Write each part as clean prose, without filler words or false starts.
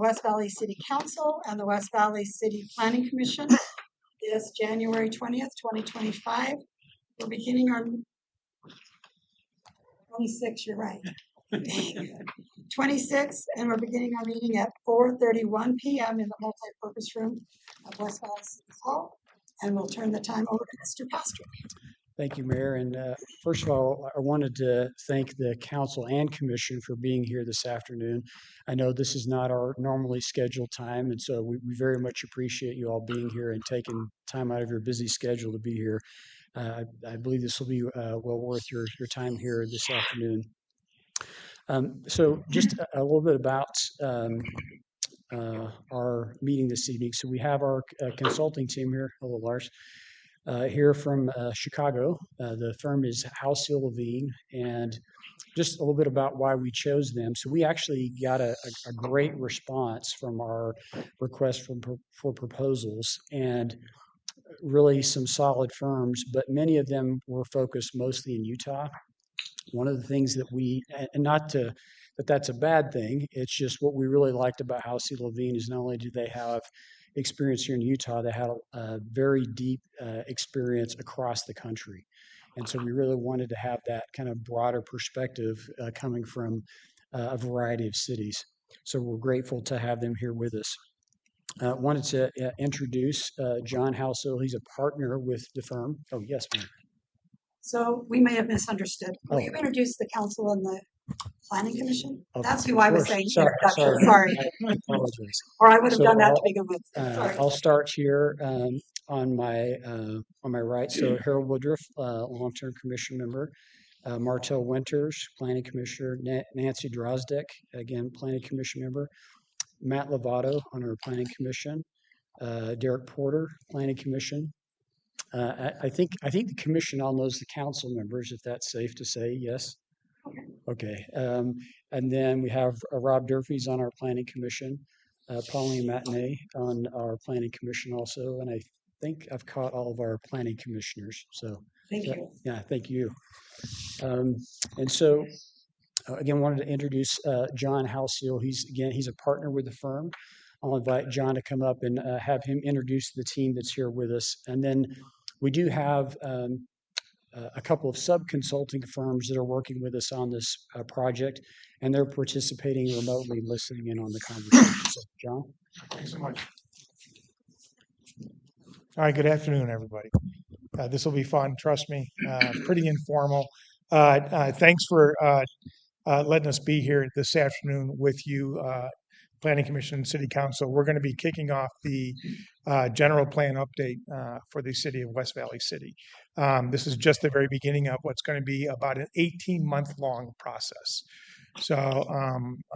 West Valley City Council and the West Valley City Planning Commission is January 20th, 2025. We're beginning our 26, you're right. 26, and we're beginning our meeting at 4:31 p.m. in the multi-purpose room of West Valley City Hall. And we'll turn the time over to Mr. Pastor. Thank you, Mayor. And first of all, I wanted to thank the council and commission for being here this afternoon. I know this is not our normally scheduled time, and so we very much appreciate you all being here and taking time out of your busy schedule to be here. I believe this will be well worth your time here this afternoon. So just a little bit about our meeting this evening. So we have our consulting team here. Hello, Lars. Here from Chicago. The firm is Halsey Levine, and just a little bit about why we chose them. So we actually got a great response from our request for proposals, and really some solid firms, but many of them were focused mostly in Utah. One of the things that and not to that that's a bad thing, it's just what we really liked about Halsey Levine is not only do they have experience here in Utah, they had a very deep experience across the country. And so we really wanted to have that kind of broader perspective coming from a variety of cities. So we're grateful to have them here with us. Wanted to introduce John Halsey. He's a partner with the firm. Oh, yes, ma'am. So we may have misunderstood. Will you introduce the council and the planning commission? That's who I was saying. Sorry. I apologize. Or I would have done that to begin with. I'll start here on my right. So Harold Woodruff, long-term commission member. Martell Winters, planning commissioner. Nancy Drozdek, again, planning commission member. Matt Lovato on our planning commission. Derek Porter, planning commission. I think the commission all knows the council members, if that's safe to say. Yes. Okay. And then we have Rob Durfee's on our planning commission, Pauline Matinee on our planning commission also, and I think I've caught all of our planning commissioners. So thank you. Yeah, thank you. And so again, wanted to introduce John Halsey. He's a partner with the firm. I'll invite John to come up and have him introduce the team that's here with us, and then we do have a couple of sub-consulting firms that are working with us on this project, and they're participating remotely, listening in on the conversation. So, John? Thanks so much. All right, good afternoon, everybody. This will be fun, trust me, pretty informal. Thanks for letting us be here this afternoon with you, Planning Commission and City Council. We're going to be kicking off the general plan update for the city of West Valley City. This is just the very beginning of what's going to be about an 18-month-long process. So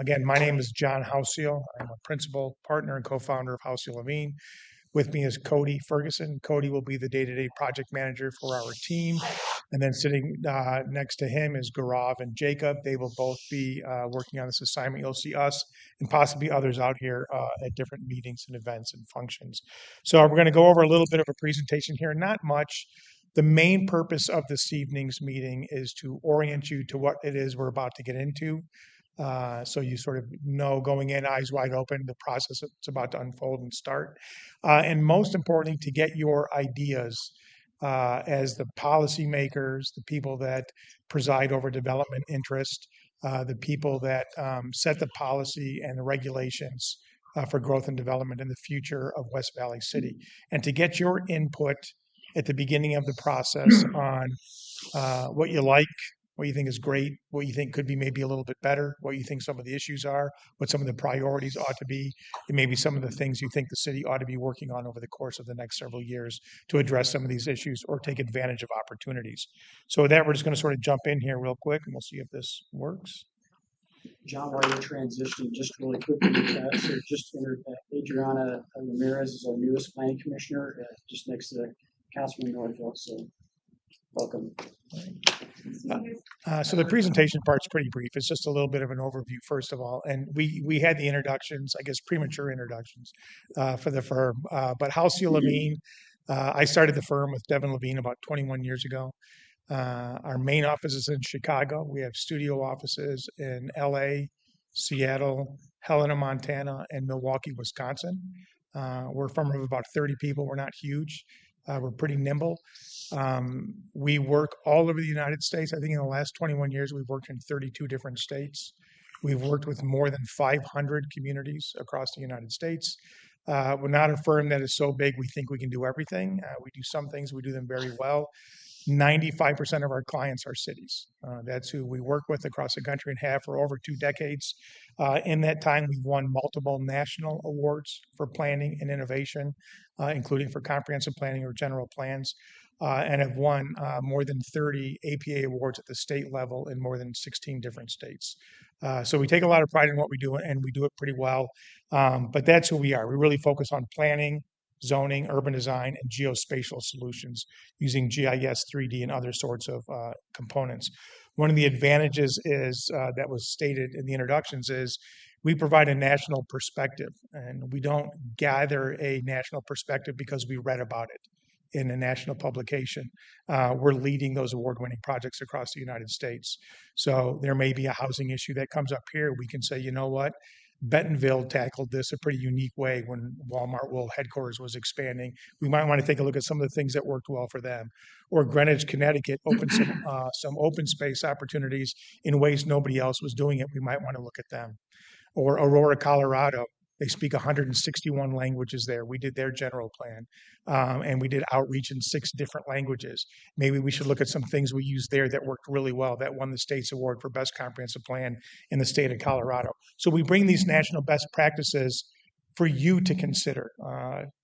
again, my name is John Halsey. I'm a principal partner and co-founder of Halsey Levine. With me is Cody Ferguson. Cody will be the day-to-day project manager for our team. And then sitting next to him is Gaurav and Jacob. They will both be working on this assignment. You'll see us and possibly others out here at different meetings and events and functions. So we're going to go over a little bit of a presentation here, not much. The main purpose of this evening's meeting is to orient you to what it is we're about to get into. So you sort of know going in, eyes wide open, the process that's about to unfold and start. And most importantly, to get your ideas as the policymakers, the people that preside over development interest, the people that set the policy and the regulations for growth and development in the future of West Valley City. And to get your input at the beginning of the process on what you like, what you think is great, what you think could be maybe a little bit better, what you think some of the issues are, what some of the priorities ought to be, and maybe some of the things you think the city ought to be working on over the course of the next several years to address some of these issues or take advantage of opportunities. So with that, we're just going to sort of jump in here real quick and we'll see if this works. John, while you're transitioning, just really quickly, so just entered Adriana Ramirez is our newest planning commissioner, just next to Councilman Northfield. So welcome. So the presentation part's pretty brief. It's just a little bit of an overview, first of all. And we had the introductions, I guess premature introductions for the firm. But Halsey Levine, I started the firm with Devin Levine about 21 years ago. Our main office is in Chicago. We have studio offices in LA, Seattle, Helena, Montana, and Milwaukee, Wisconsin. We're a firm of about 30 people. We're not huge. We're pretty nimble. We work all over the United States. I think in the last 21 years, we've worked in 32 different states. We've worked with more than 500 communities across the United States. We're not a firm that is so big we think we can do everything. We do some things, we do them very well. 95% of our clients are cities. That's who we work with across the country and have for over 2 decades. In that time, we've won multiple national awards for planning and innovation, including for comprehensive planning or general plans, and have won more than 30 APA awards at the state level in more than 16 different states. So we take a lot of pride in what we do, and we do it pretty well. But that's who we are. We really focus on planning, zoning, urban design, and geospatial solutions using GIS, 3D, and other sorts of components. One of the advantages is that was stated in the introductions is we provide a national perspective, and we don't gather a national perspective because we read about it in a national publication. We're leading those award-winning projects across the United States. So there may be a housing issue that comes up here. We can say, you know what? Bentonville tackled this a pretty unique way when Walmart World Headquarters was expanding. We might want to take a look at some of the things that worked well for them. Or Greenwich, Connecticut opened some open space opportunities in ways nobody else was doing it. We might want to look at them. Or Aurora, Colorado. They speak 161 languages there. We did their general plan, and we did outreach in 6 different languages. Maybe we should look at some things we used there that worked really well, that won the state's award for best comprehensive plan in the state of Colorado. So we bring these national best practices for you to consider.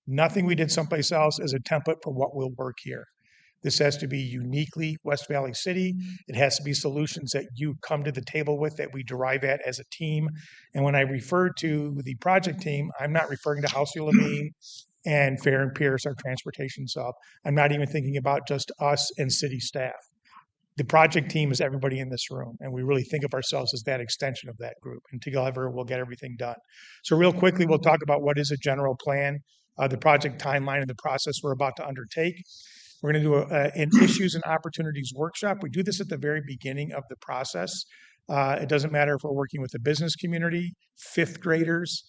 Nothing we did someplace else is a template for what will work here. This has to be uniquely West Valley City. It has to be solutions that you come to the table with, that we derive at as a team. And when I refer to the project team, I'm not referring to Halsey Levine and Fair and Pierce, our transportation sub. I'm not even thinking about just us and city staff. The project team is everybody in this room, and we really think of ourselves as that extension of that group, and together we'll get everything done. So real quickly, we'll talk about what is a general plan, the project timeline, and the process we're about to undertake. We're going to do an issues and opportunities workshop. We do this at the very beginning of the process. It doesn't matter if we're working with the business community, 5th graders,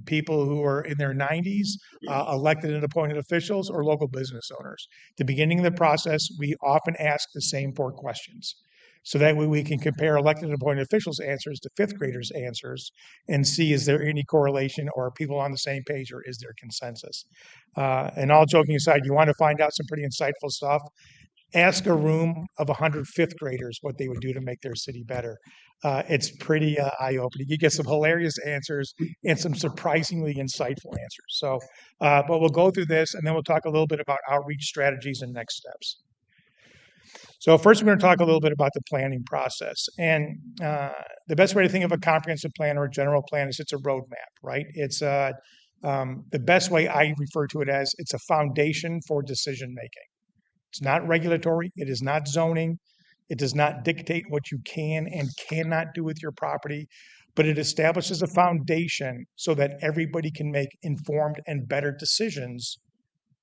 people who are in their 90s, elected and appointed officials, or local business owners. At the beginning of the process, we often ask the same 4 questions. So that way we can compare elected and appointed officials' answers to 5th graders' answers and see, is there any correlation, or are people on the same page, or is there consensus? And all joking aside, you want to find out some pretty insightful stuff, ask a room of 100 5th graders what they would do to make their city better. It's pretty eye-opening. You get some hilarious answers and some surprisingly insightful answers. So, but we'll go through this, and then we'll talk a little bit about outreach strategies and next steps. So first, we're going to talk a little bit about the planning process. And the best way to think of a comprehensive plan or a general plan is it's a roadmap, right? It's the best way I refer to it as it's a foundation for decision making. It's not regulatory. It is not zoning. It does not dictate what you can and cannot do with your property, but it establishes a foundation so that everybody can make informed and better decisions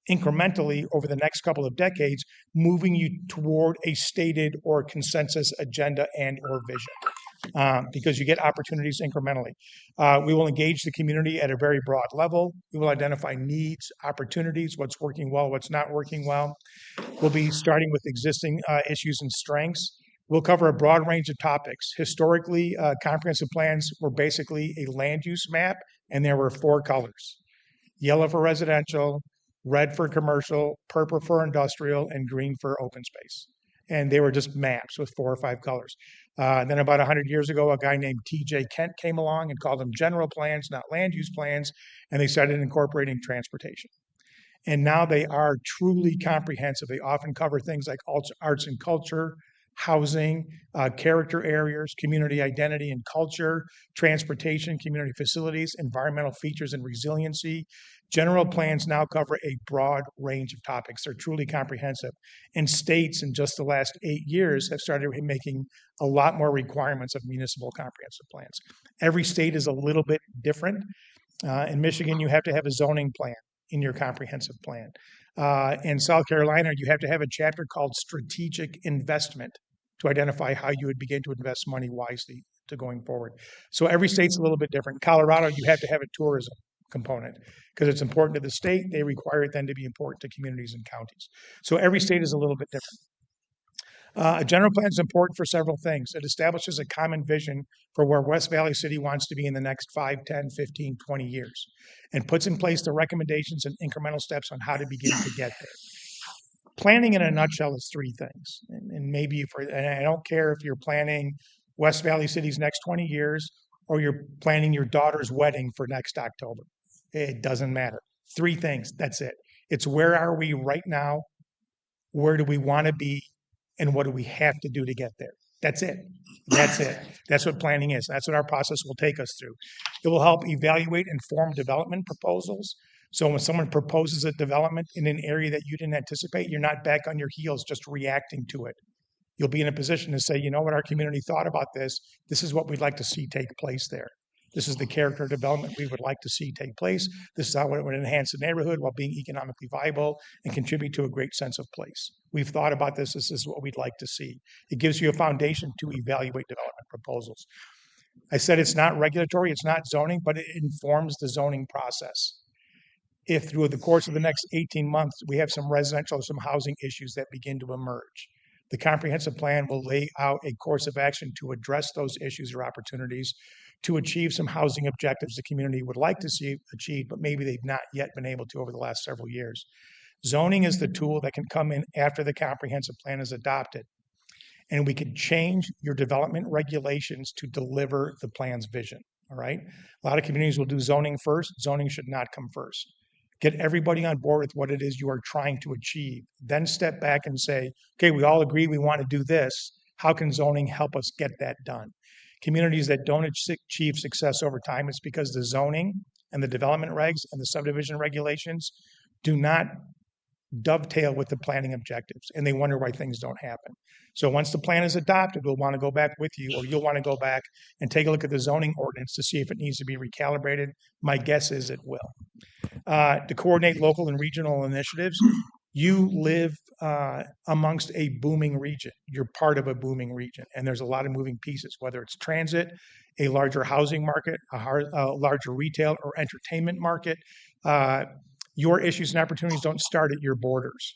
incrementally over the next couple of decades, moving you toward a stated or consensus agenda and or vision, because you get opportunities incrementally. We will engage the community at a very broad level. We will identify needs, opportunities, what's working well, what's not working well. We'll be starting with existing issues and strengths. We'll cover a broad range of topics. Historically, comprehensive plans were basically a land use map, and there were 4 colors: yellow for residential, red for commercial, purple for industrial, and green for open space. And they were just maps with 4 or 5 colors. Then about 100 years ago, a guy named T.J. Kent came along and called them general plans, not land use plans, and they started incorporating transportation. And now they are truly comprehensive. They often cover things like arts and culture, housing, character areas, community identity and culture, transportation, community facilities, environmental features and resiliency. General plans now cover a broad range of topics. They're truly comprehensive. And states in just the last 8 years have started making a lot more requirements of municipal comprehensive plans. Every state is a little bit different. In Michigan, you have to have a zoning plan in your comprehensive plan. In South Carolina, you have to have a chapter called strategic investment to identify how you would begin to invest money wisely to going forward. So every state's a little bit different. In Colorado, you have to have a tourism component because it's important to the state. They require it then to be important to communities and counties. So every state is a little bit different. A general plan is important for several things. It establishes a common vision for where West Valley City wants to be in the next 5, 10, 15, 20 years, and puts in place the recommendations and incremental steps on how to begin to get there. Planning in a nutshell is three things. And maybe and I don't care if you're planning West Valley City's next 20 years or you're planning your daughter's wedding for next October. It doesn't matter. Three things. That's it. It's where are we right now? Where do we want to be? And what do we have to do to get there? That's it. That's it. That's what planning is. That's what our process will take us through. It will help evaluate and form development proposals. So when someone proposes a development in an area that you didn't anticipate, you're not back on your heels just reacting to it. You'll be in a position to say, you know what, our community thought about this. This is what we'd like to see take place there. This is the character development we would like to see take place. This is how it would enhance the neighborhood while being economically viable and contribute to a great sense of place. We've thought about this. This is what we'd like to see. It gives you a foundation to evaluate development proposals. I said it's not regulatory, it's not zoning, but it informs the zoning process. If through the course of the next 18 months, we have some residential or some housing issues that begin to emerge, the comprehensive plan will lay out a course of action to address those issues or opportunities to achieve some housing objectives the community would like to see achieved, but maybe they've not yet been able to over the last several years. Zoning is the tool that can come in after the comprehensive plan is adopted, and we can change your development regulations to deliver the plan's vision, all right? A lot of communities will do zoning first. Zoning should not come first. Get everybody on board with what it is you are trying to achieve. Then step back and say, okay, we all agree we want to do this. How can zoning help us get that done? Communities that don't achieve success over time, it's because the zoning and the development regs and the subdivision regulations do not dovetail with the planning objectives, and they wonder why things don't happen. So once the plan is adopted, we'll want to go back with you, or you'll want to go back and take a look at the zoning ordinance to see if it needs to be recalibrated. My guess is it will. To coordinate local and regional initiatives, you live amongst a booming region. You're part of a booming region, and there's a lot of moving pieces, whether it's transit, a larger housing market, a larger retail or entertainment market. Your issues and opportunities don't start at your borders.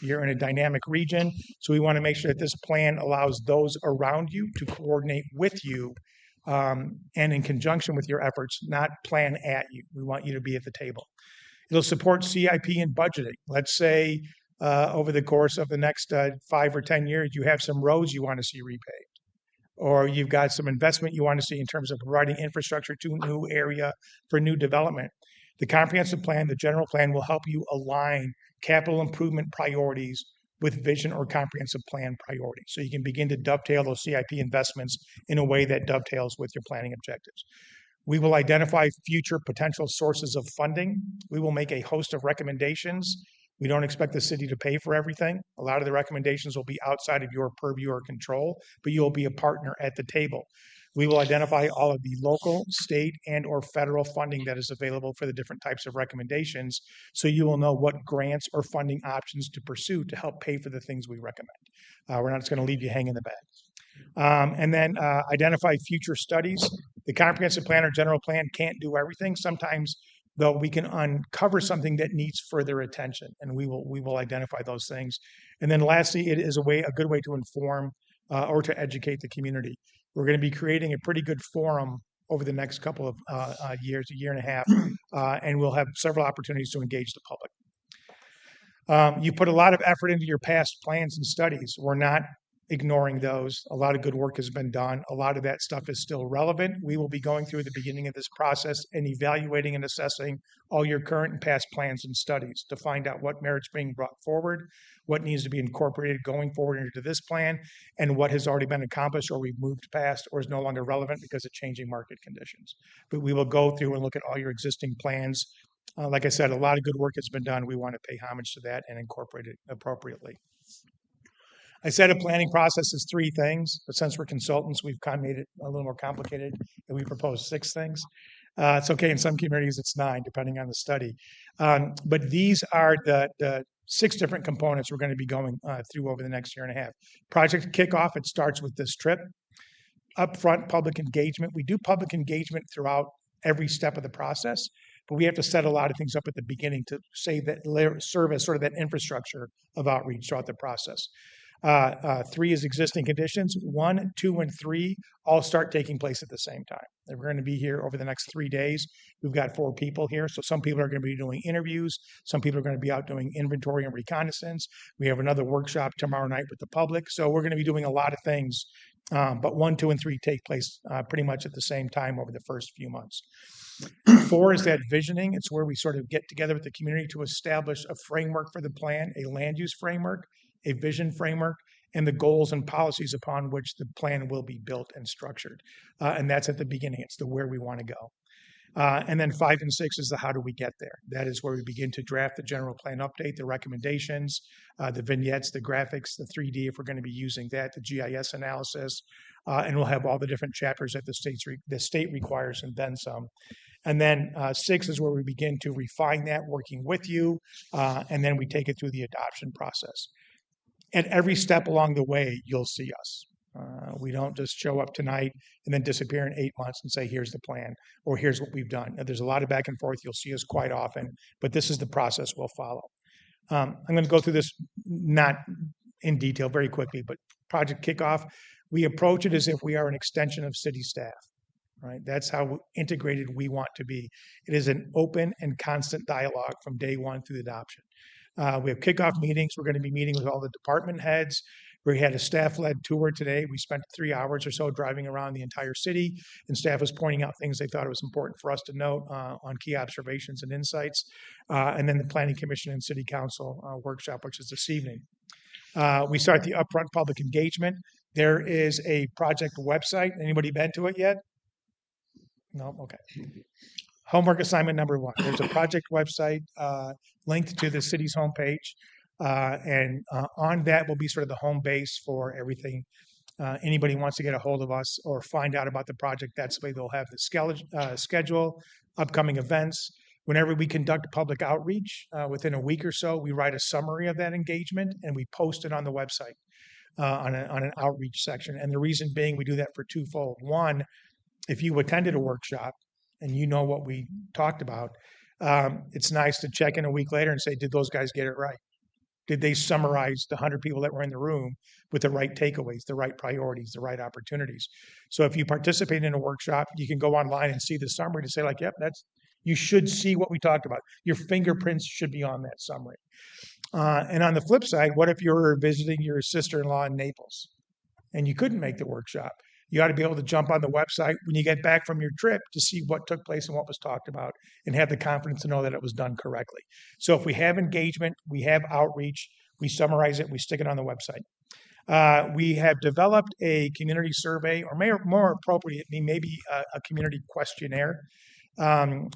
You're in a dynamic region, so we want to make sure that this plan allows those around you to coordinate with you and in conjunction with your efforts, not plan at you. We want you to be at the table. It'll support CIP and budgeting. Let's say over the course of the next 5 or 10 years, you have some roads you want to see repaved, or you've got some investment you want to see in terms of providing infrastructure to a new area for new development. The comprehensive plan, the general plan, will help you align capital improvement priorities with vision or comprehensive plan priorities. So you can begin to dovetail those CIP investments in a way that dovetails with your planning objectives. We will identify future potential sources of funding. We will make a host of recommendations. We don't expect the city to pay for everything. A lot of the recommendations will be outside of your purview or control, but you'll be a partner at the table. We will identify all of the local, state, and or federal funding that is available for the different types of recommendations, so you will know what grants or funding options to pursue to help pay for the things we recommend. We're not just going to leave you hanging in the bag. And then identify future studies. The comprehensive plan or general plan can't do everything. Sometimes, though, we can uncover something that needs further attention, and we will identify those things. And then lastly, it is a good way to inform or to educate the community. We're going to be creating a pretty good forum over the next couple of years, a year and a half, and we'll have several opportunities to engage the public. You put a lot of effort into your past plans and studies. We're not ignoring those. A lot of good work has been done. A lot of that stuff is still relevant. We will be going through the beginning of this process and evaluating and assessing all your current and past plans and studies to find out what merits being brought forward, what needs to be incorporated going forward into this plan, and what has already been accomplished or we've moved past or is no longer relevant because of changing market conditions. But we will go through and look at all your existing plans. Like I said, a lot of good work has been done. We want to pay homage to that and incorporate it appropriately. I said a planning process is 3 things, but since we're consultants, we've kind of made it a little more complicated, and we proposed 6 things. It's okay in some communities, it's 9, depending on the study. But these are the 6 different components we're going to be going through over the next year and a half. Project kickoff, it starts with this trip. Upfront public engagement. We do public engagement throughout every step of the process, but we have to set a lot of things up at the beginning to say that serve as sort of that infrastructure of outreach throughout the process. 3 is existing conditions. 1, 2, and 3 all start taking place at the same time. And we're going to be here over the next 3 days. We've got 4 people here. So some people are going to be doing interviews. Some people are going to be out doing inventory and reconnaissance. We have another workshop tomorrow night with the public. So we're going to be doing a lot of things. But 1, 2, and 3 take place pretty much at the same time over the first few months. 4 is that visioning. It's where we sort of get together with the community to establish a framework for the plan, a land use framework, a vision framework, and the goals and policies upon which the plan will be built and structured. And that's at the beginning. It's the where we want to go. And then 5 and 6 is the how do we get there. That is where we begin to draft the general plan update, the recommendations, the vignettes, the graphics, the 3D if we're going to be using that, the GIS analysis, and we'll have all the different chapters that the state requires and then some. And then 6 is where we begin to refine that, working with you, and then we take it through the adoption process. At every step along the way, you'll see us. We don't just show up tonight and then disappear in 8 months and say, here's the plan, or here's what we've done. There's a lot of back and forth. You'll see us quite often, but this is the process we'll follow. I'm going to go through this not in detail very quickly, but project kickoff, we approach it as if we are an extension of city staff, right? That's how integrated we want to be. It is an open and constant dialogue from day one through the adoption. We have kickoff meetings. We're going to be meeting with all the department heads. We had a staff-led tour today. We spent 3 hours or so driving around the entire city, and staff was pointing out things they thought it was important for us to note on key observations and insights. And then the Planning Commission and City Council workshop, which is this evening. We start the upfront public engagement. There is a project website. Anybody been to it yet? No? Okay. Homework assignment number 1. There's a project website linked to the city's homepage. And on that will be sort of the home base for everything. Anybody wants to get a hold of us or find out about the project, that's the way they'll have the schedule, upcoming events. Whenever we conduct public outreach, within a week or so, we write a summary of that engagement and we post it on the website on an outreach section. And the reason being we do that for twofold. 1, if you attended a workshop and you know what we talked about, it's nice to check in a week later and say, did those guys get it right? Did they summarize the 100 people that were in the room with the right takeaways, the right priorities, the right opportunities? So if you participate in a workshop, you can go online and see the summary to say like, yep, you should see what we talked about. Your fingerprints should be on that summary. And on the flip side, what if you're visiting your sister-in-law in Naples and you couldn't make the workshop? You ought to be able to jump on the website when you get back from your trip to see what took place and what was talked about and have the confidence to know that it was done correctly. So if we have engagement, we have outreach, we summarize it, we stick it on the website. We have developed a community survey, or more appropriately, maybe a community questionnaire.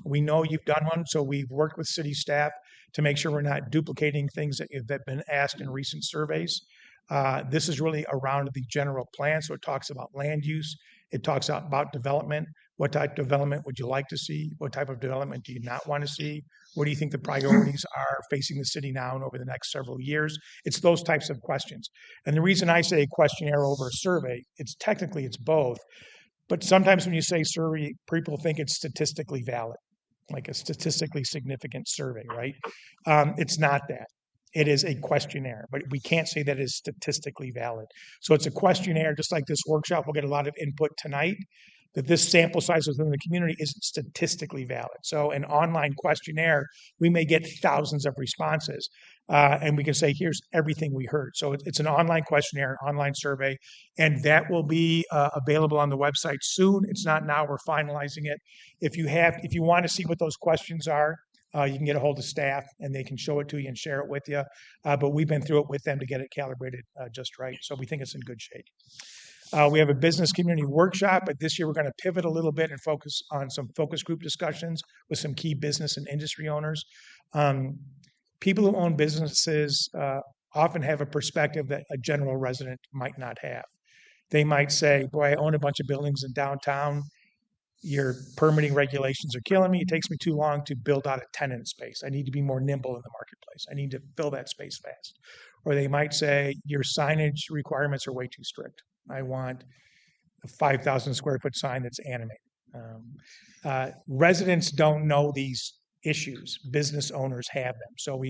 We know you've done one, so we've worked with city staff to make sure we're not duplicating things that have been asked in recent surveys. This is really around the general plan. So it talks about land use. It talks about development. What type of development would you like to see? What type of development do you not want to see? What do you think the priorities are facing the city now and over the next several years? It's those types of questions. And the reason I say questionnaire over a survey, it's both. But sometimes when you say survey, people think it's statistically valid, like a statistically significant survey, right? It's not that. It is a questionnaire, but we can't say that it is statistically valid. So it's a questionnaire, just like this workshop. We'll get a lot of input tonight, that this sample size within the community isn't statistically valid. So an online questionnaire, we may get thousands of responses, and we can say, here's everything we heard. So it's an online questionnaire, online survey, and that will be available on the website soon. It's not now, we're finalizing it. If you want to see what those questions are, you can get a hold of staff and they can show it to you and share it with you. But we've been through it with them to get it calibrated just right. So we think it's in good shape. We have a business community workshop, but this year we're going to pivot a little bit and focus on some focus group discussions with some key business and industry owners. People who own businesses often have a perspective that a general resident might not have. They might say, boy, I own a bunch of buildings in downtown. your permitting regulations are killing me. It takes me too long to build out a tenant space. I need to be more nimble in the marketplace. I need to fill that space fast. Or they might say, your signage requirements are way too strict. I want a 5,000 square foot sign that's animated. Residents don't know these issues. Business owners have them. So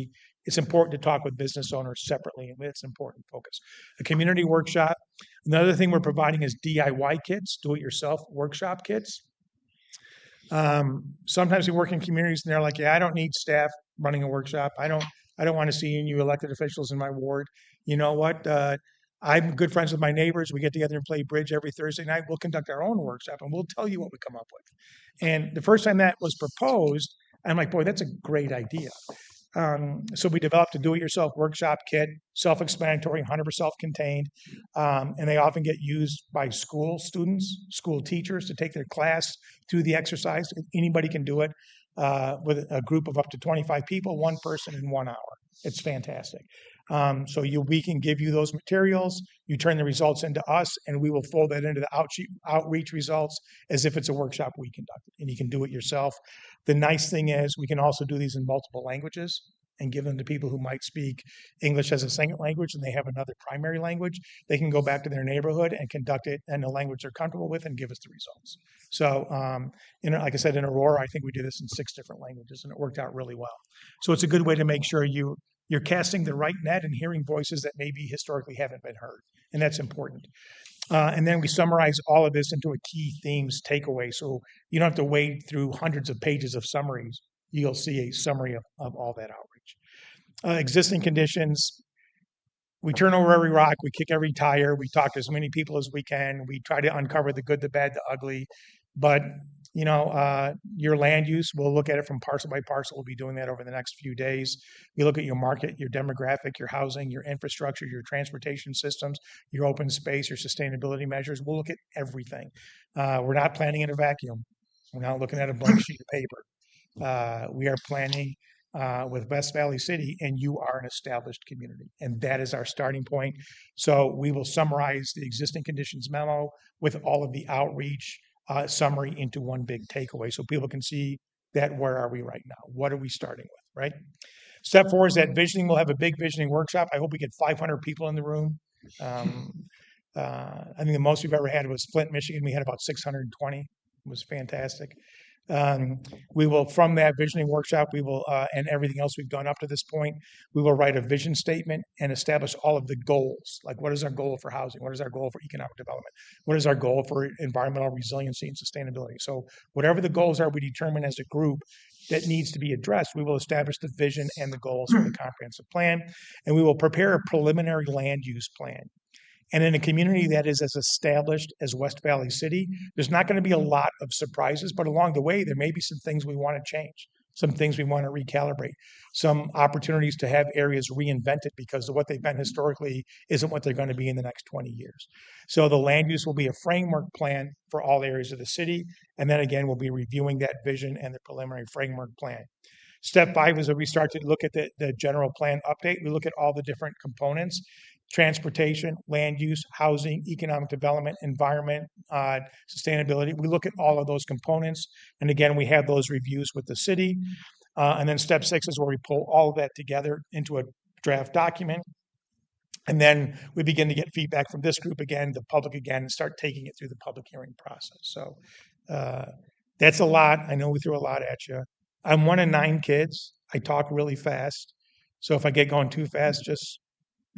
it's important to talk with business owners separately, and it's an important focus. A community workshop. Another thing we're providing is DIY kits, do-it-yourself workshop kits. Sometimes we work in communities and they're like, yeah, I don't need staff running a workshop. I don't want to see you elected officials in my ward. You know what? I'm good friends with my neighbors. We get together and play bridge every Thursday night. We'll conduct our own workshop and we'll tell you what we come up with. And the first time that was proposed, I'm like, boy, that's a great idea. So we developed a do-it-yourself workshop kit, self-explanatory, 100% self-contained, and they often get used by school students, school teachers to take their class through the exercise. Anybody can do it with a group of up to 25 people, one person in 1 hour. It's fantastic. So we can give you those materials, you turn the results into us, and we will fold that into the outreach results as if it's a workshop we conducted, and you can do it yourself. The nice thing is we can also do these in multiple languages and give them to people who might speak English as a second language and they have another primary language. They can go back to their neighborhood and conduct it in a language they're comfortable with and give us the results. So, like I said, in Aurora, I think we did this in 6 different languages and it worked out really well. So it's a good way to make sure you're casting the right net and hearing voices that maybe historically haven't been heard. And that's important. And then we summarize all of this into a key themes takeaway. So you don't have to wade through hundreds of pages of summaries. You'll see a summary of all that outreach. Existing conditions. We turn over every rock. We kick every tire. We talk to as many people as we can. We try to uncover the good, the bad, the ugly. But your land use, we'll look at it from parcel by parcel. We'll be doing that over the next few days. We look at your market, your demographic, your housing, your infrastructure, your transportation systems, your open space, your sustainability measures. We'll look at everything. We're not planning in a vacuum. We're not looking at a blank sheet of paper. We are planning with West Valley City, and you are an established community. And that is our starting point. So we will summarize the existing conditions memo with all of the outreach summary into one big takeaway so people can see that where are we right now? What are we starting with, right? Step 4 is that visioning. We'll have a big visioning workshop. I hope we get 500 people in the room. I think the most we've ever had was Flint, Michigan. We had about 620. It was fantastic. We will, from that visioning workshop, we will, and everything else we've done up to this point, we will write a vision statement and establish all of the goals. Like, what is our goal for housing? What is our goal for economic development? What is our goal for environmental resiliency and sustainability? So whatever the goals are, we determine as a group that needs to be addressed, we will establish the vision and the goals for the comprehensive plan, and we will prepare a preliminary land use plan. And in a community that is as established as West Valley City, there's not going to be a lot of surprises, but along the way, there may be some things we want to change, some things we want to recalibrate, some opportunities to have areas reinvented because of what they've been historically isn't what they're going to be in the next 20 years. So the land use will be a framework plan for all areas of the city. And then again, we'll be reviewing that vision and the preliminary framework plan. Step 5 is that we start to look at the general plan update. We look at all the different components: transportation, land use, housing, economic development, environment, sustainability. We look at all of those components. And again, we have those reviews with the city. And then step 6 is where we pull all of that together into a draft document. And then we begin to get feedback from this group again, the public again, and start taking it through the public hearing process. So that's a lot. I know we threw a lot at you. I'm one of 9 kids. I talk really fast. So if I get going too fast,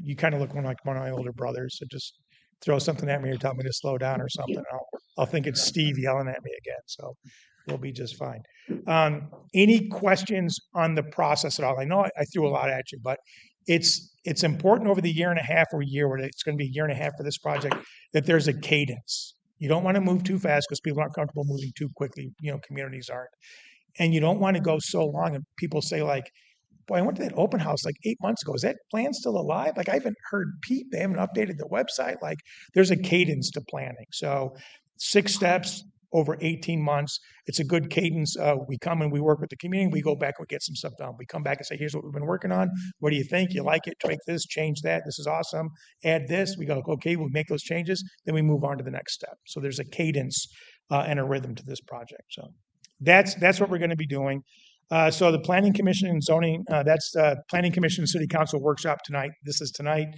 you kind of look like one of my older brothers. So just throw something at me or tell me to slow down or something. I'll think it's Steve yelling at me again. So we'll be just fine. Any questions on the process at all? I know I threw a lot at you, but it's important over the year and a half or year, where it's going to be a year and a half for this project, that there's a cadence. You don't want to move too fast because people aren't comfortable moving too quickly. Communities aren't. And you don't want to go so long and people say like, boy, I went to that open house like 8 months ago. Is that plan still alive? Like, I haven't heard peep. They haven't updated the website. Like, there's a cadence to planning. So 6 steps over 18 months. It's a good cadence. We come and we work with the community. We go back and we get some stuff done. We come back and say, here's what we've been working on. What do you think? You like it? Tweak this, change that. This is awesome. Add this. We go, okay, we'll make those changes. Then we move on to the next step. So there's a cadence and a rhythm to this project. So that's what we're going to be doing. So the Planning Commission and Zoning, that's the Planning Commission and City Council workshop tonight. This is tonight.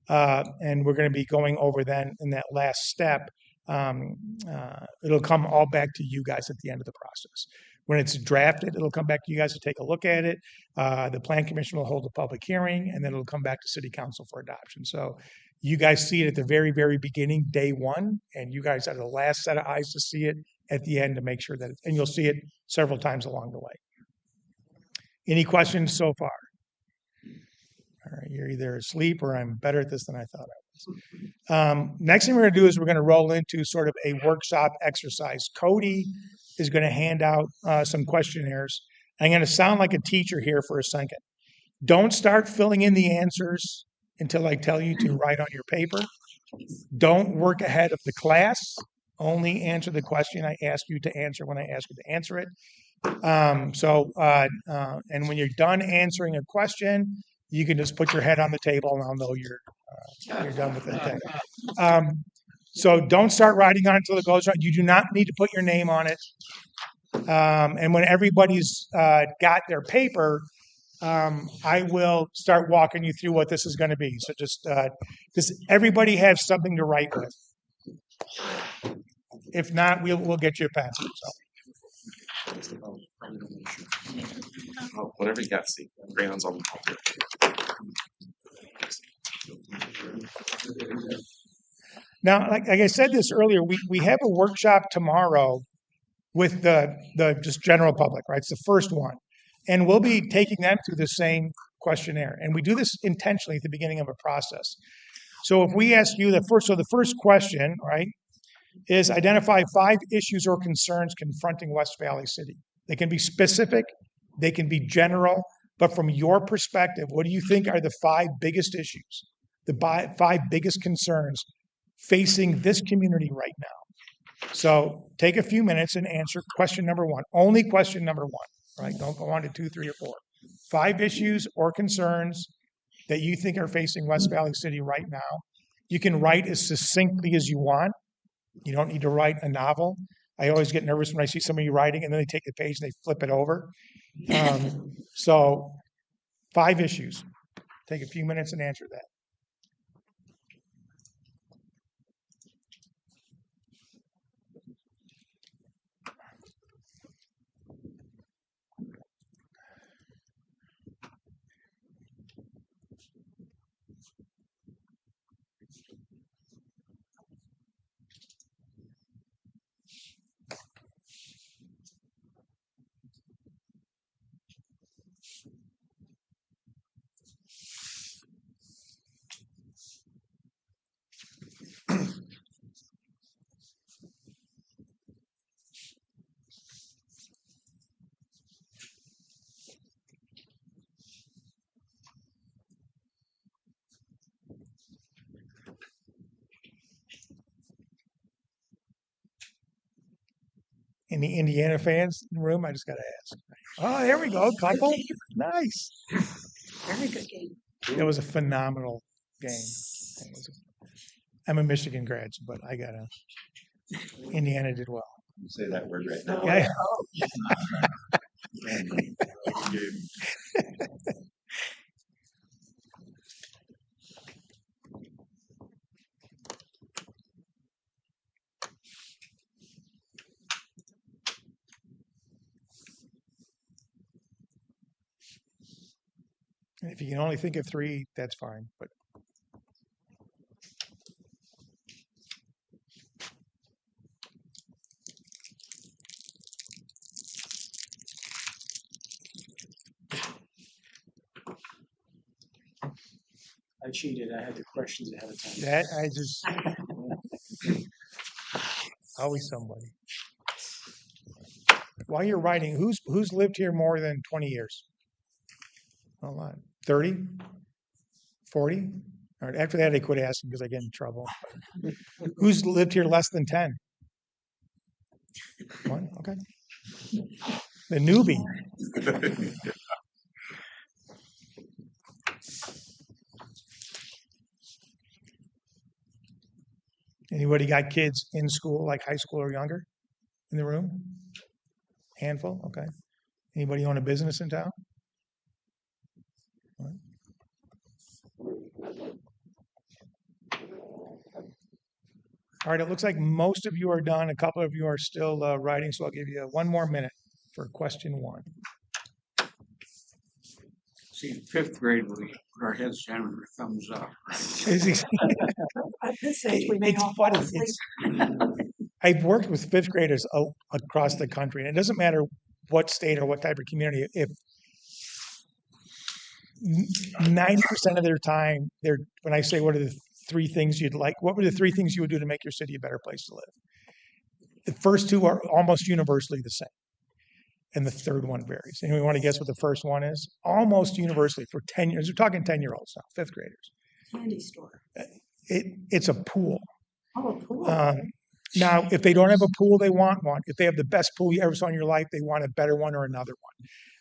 And we're going to be going over then in that last step. It'll come all back to you guys at the end of the process. When it's drafted, it'll come back to you guys to take a look at it. The Plan Commission will hold a public hearing, and then it'll come back to City Council for adoption. So you guys see it at the very, very beginning, day one, and you guys are the last set of eyes to see it at the end to make sure that, and you'll see it several times along the way. Any questions so far? All right, you're either asleep or I'm better at this than I thought I was. Next thing we're going to do is we're going to roll into sort of a workshop exercise. Cody is going to hand out some questionnaires. I'm going to sound like a teacher here for a second. Don't start filling in the answers until I tell you to write on your paper. Don't work ahead of the class. Only answer the question I ask you to answer when I ask you to answer it. And when you're done answering a question, you can just put your head on the table and I'll know you're done with that thing. So don't start writing on it until it goes right. You do not need to put your name on it. And when everybody's got their paper, I will start walking you through what this is going to be. So just everybody have something to write with. If not, we'll get you a pen. Oh, whatever you got, Steve. Crayons on the Now, like I said this earlier, we have a workshop tomorrow with the just general public, right? It's the first one. And we'll be taking them through the same questionnaire. And we do this intentionally at the beginning of a process. So if we ask you the first question, right, is identify 5 issues or concerns confronting West Valley City. They can be specific, they can be general, but from your perspective, what do you think are the 5 biggest issues, the 5 biggest concerns facing this community right now? So take a few minutes and answer question number 1, only question number 1, right? Don't go on to 2, 3, or 4. 5 issues or concerns that you think are facing West Valley City right now. You can write as succinctly as you want. You don't need to write a novel. I always get nervous when I see somebody writing and then they take the page and they flip it over. So 5 issues. Take a few minutes and answer that. Any Indiana fans in the room? I just got to ask. Oh, there we go. Couple. Nice. Very good game. It was a phenomenal game. I'm a Michigan grad, but Indiana did well. You say that word right now. Yeah. If you can only think of 3, that's fine. But I cheated. I had the questions ahead of time. that I just always somebody. While you're writing, who's lived here more than 20 years? A lot. 30? 40? All right. After that, I quit asking because I get in trouble. Who's lived here less than 10? 1? Okay. The newbie. Anybody got kids in school, like high school or younger? in the room? Handful, okay. Anybody own a business in town? All right, it looks like most of you are done. A couple of you are still writing, so I'll give you one more minute for question one. See, in fifth grade, we put our heads down and our thumbs up. Is he- At this age, we may It's all fall funny. asleep. I've worked with fifth graders across the country, and it doesn't matter what state or what type of community. If 90% of their time, when I say, what are the three things you'd like, what were the three things you would do to make your city a better place to live? The first two are almost universally the same. And the third one varies. Anyone want to guess what the first one is? Almost universally for 10 years. We're talking 10-year-olds now, fifth graders. Candy store. It's a pool. Oh, cool. Now, if they don't have a pool, they want one. If they have the best pool you ever saw in your life, they want a better one or another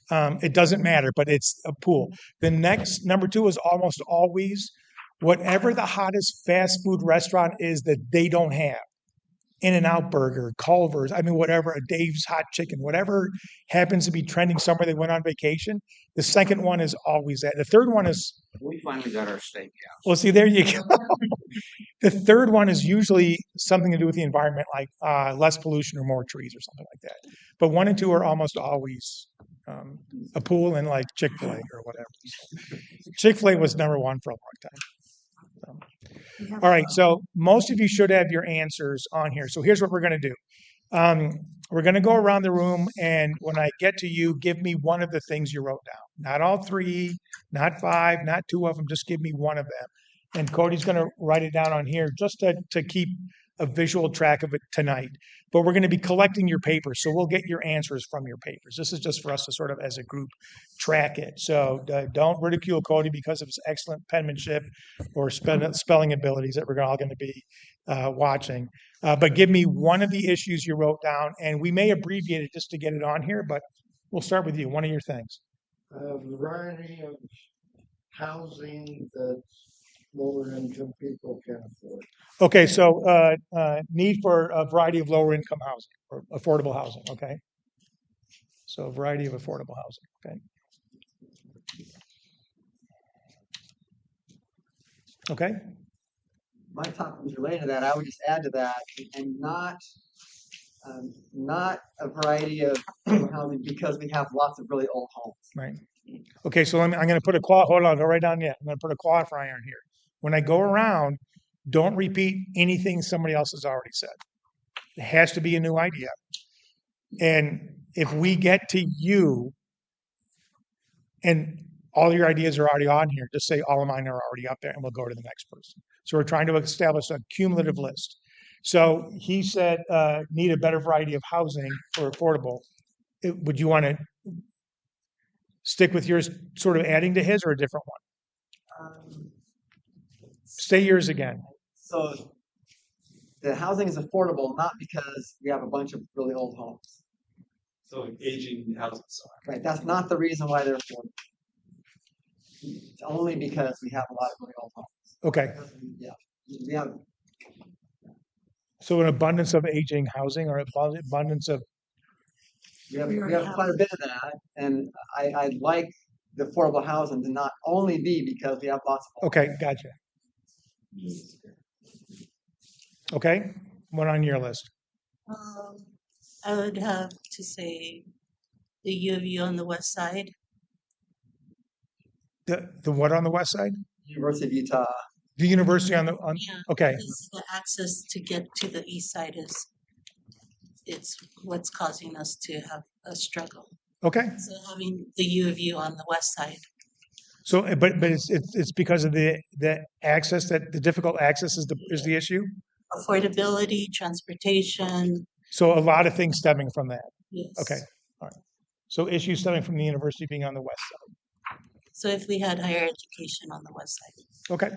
one. It doesn't matter, but it's a pool. The next, number two, is almost always whatever the hottest fast food restaurant is that they don't have. In-N-Out Burger, Culver's, I mean, whatever, a Dave's Hot Chicken, whatever happens to be trending somewhere they went on vacation. The second one is always that. The third one is, We finally got our steakhouse. well, see, there you go. The third one is usually something to do with the environment, like less pollution or more trees or something like that. But one and two are almost always a pool and like Chick-fil-A or whatever. Chick-fil-A was number one for a long time. All right, so most of you should have your answers on here. So here's what we're going to do. We're going to go around the room, and when I get to you, give me one of the things you wrote down. Not all three, not five, not two of them, just give me one of them. And Cody's going to write it down on here just to keep a visual track of it tonight. But we're going to be collecting your papers, so we'll get your answers from your papers. This is just for us to sort of, as a group, track it. So don't ridicule Cody because of his excellent penmanship or spelling abilities that we're all going to be watching. But give me one of the issues you wrote down, and we may abbreviate it just to get it on here, but we'll start with you. One of your things. A variety of housing that lower income people can afford. Okay, so need for a variety of lower income housing or affordable housing, okay? So a variety of affordable housing, okay? Okay, My topic was related to that. I would just add to that, and not a variety of housing because we have lots of really old homes. right. Okay, so I'm going to put hold on, don't write down yet. I'm going to put a qualifier in here. When I go around, don't repeat anything somebody else has already said. It has to be a new idea. And if we get to you and all your ideas are already on here, just say all of mine are already up there and we'll go to the next person. So we're trying to establish a cumulative list. So he said, need a better variety of housing or affordable. Would you want to stick with yours sort of adding to his or a different one? Say yours again. So the housing is affordable not because we have a bunch of really old homes. So aging houses. Right. That's not the reason why they're affordable. It's only because we have a lot of really old homes. Okay. Yeah. We have So an abundance of aging housing or abundance of, we have quite a bit of that, and I like the affordable housing to not only be because we have lots of okay, gotcha. Okay, one on your list. I would have to say the U of U on the west side. The what on the west side? University of Utah. The university on Yeah, okay, because the access to get to the east side it's what's causing us to have a struggle. okay. So having the U of U on the west side. So, but it's because of the access, that the difficult access is the issue. Affordability, transportation. So a lot of things stemming from that. Yes. Okay, all right. So issues stemming from the university being on the west side. So if we had higher education on the west side. Okay,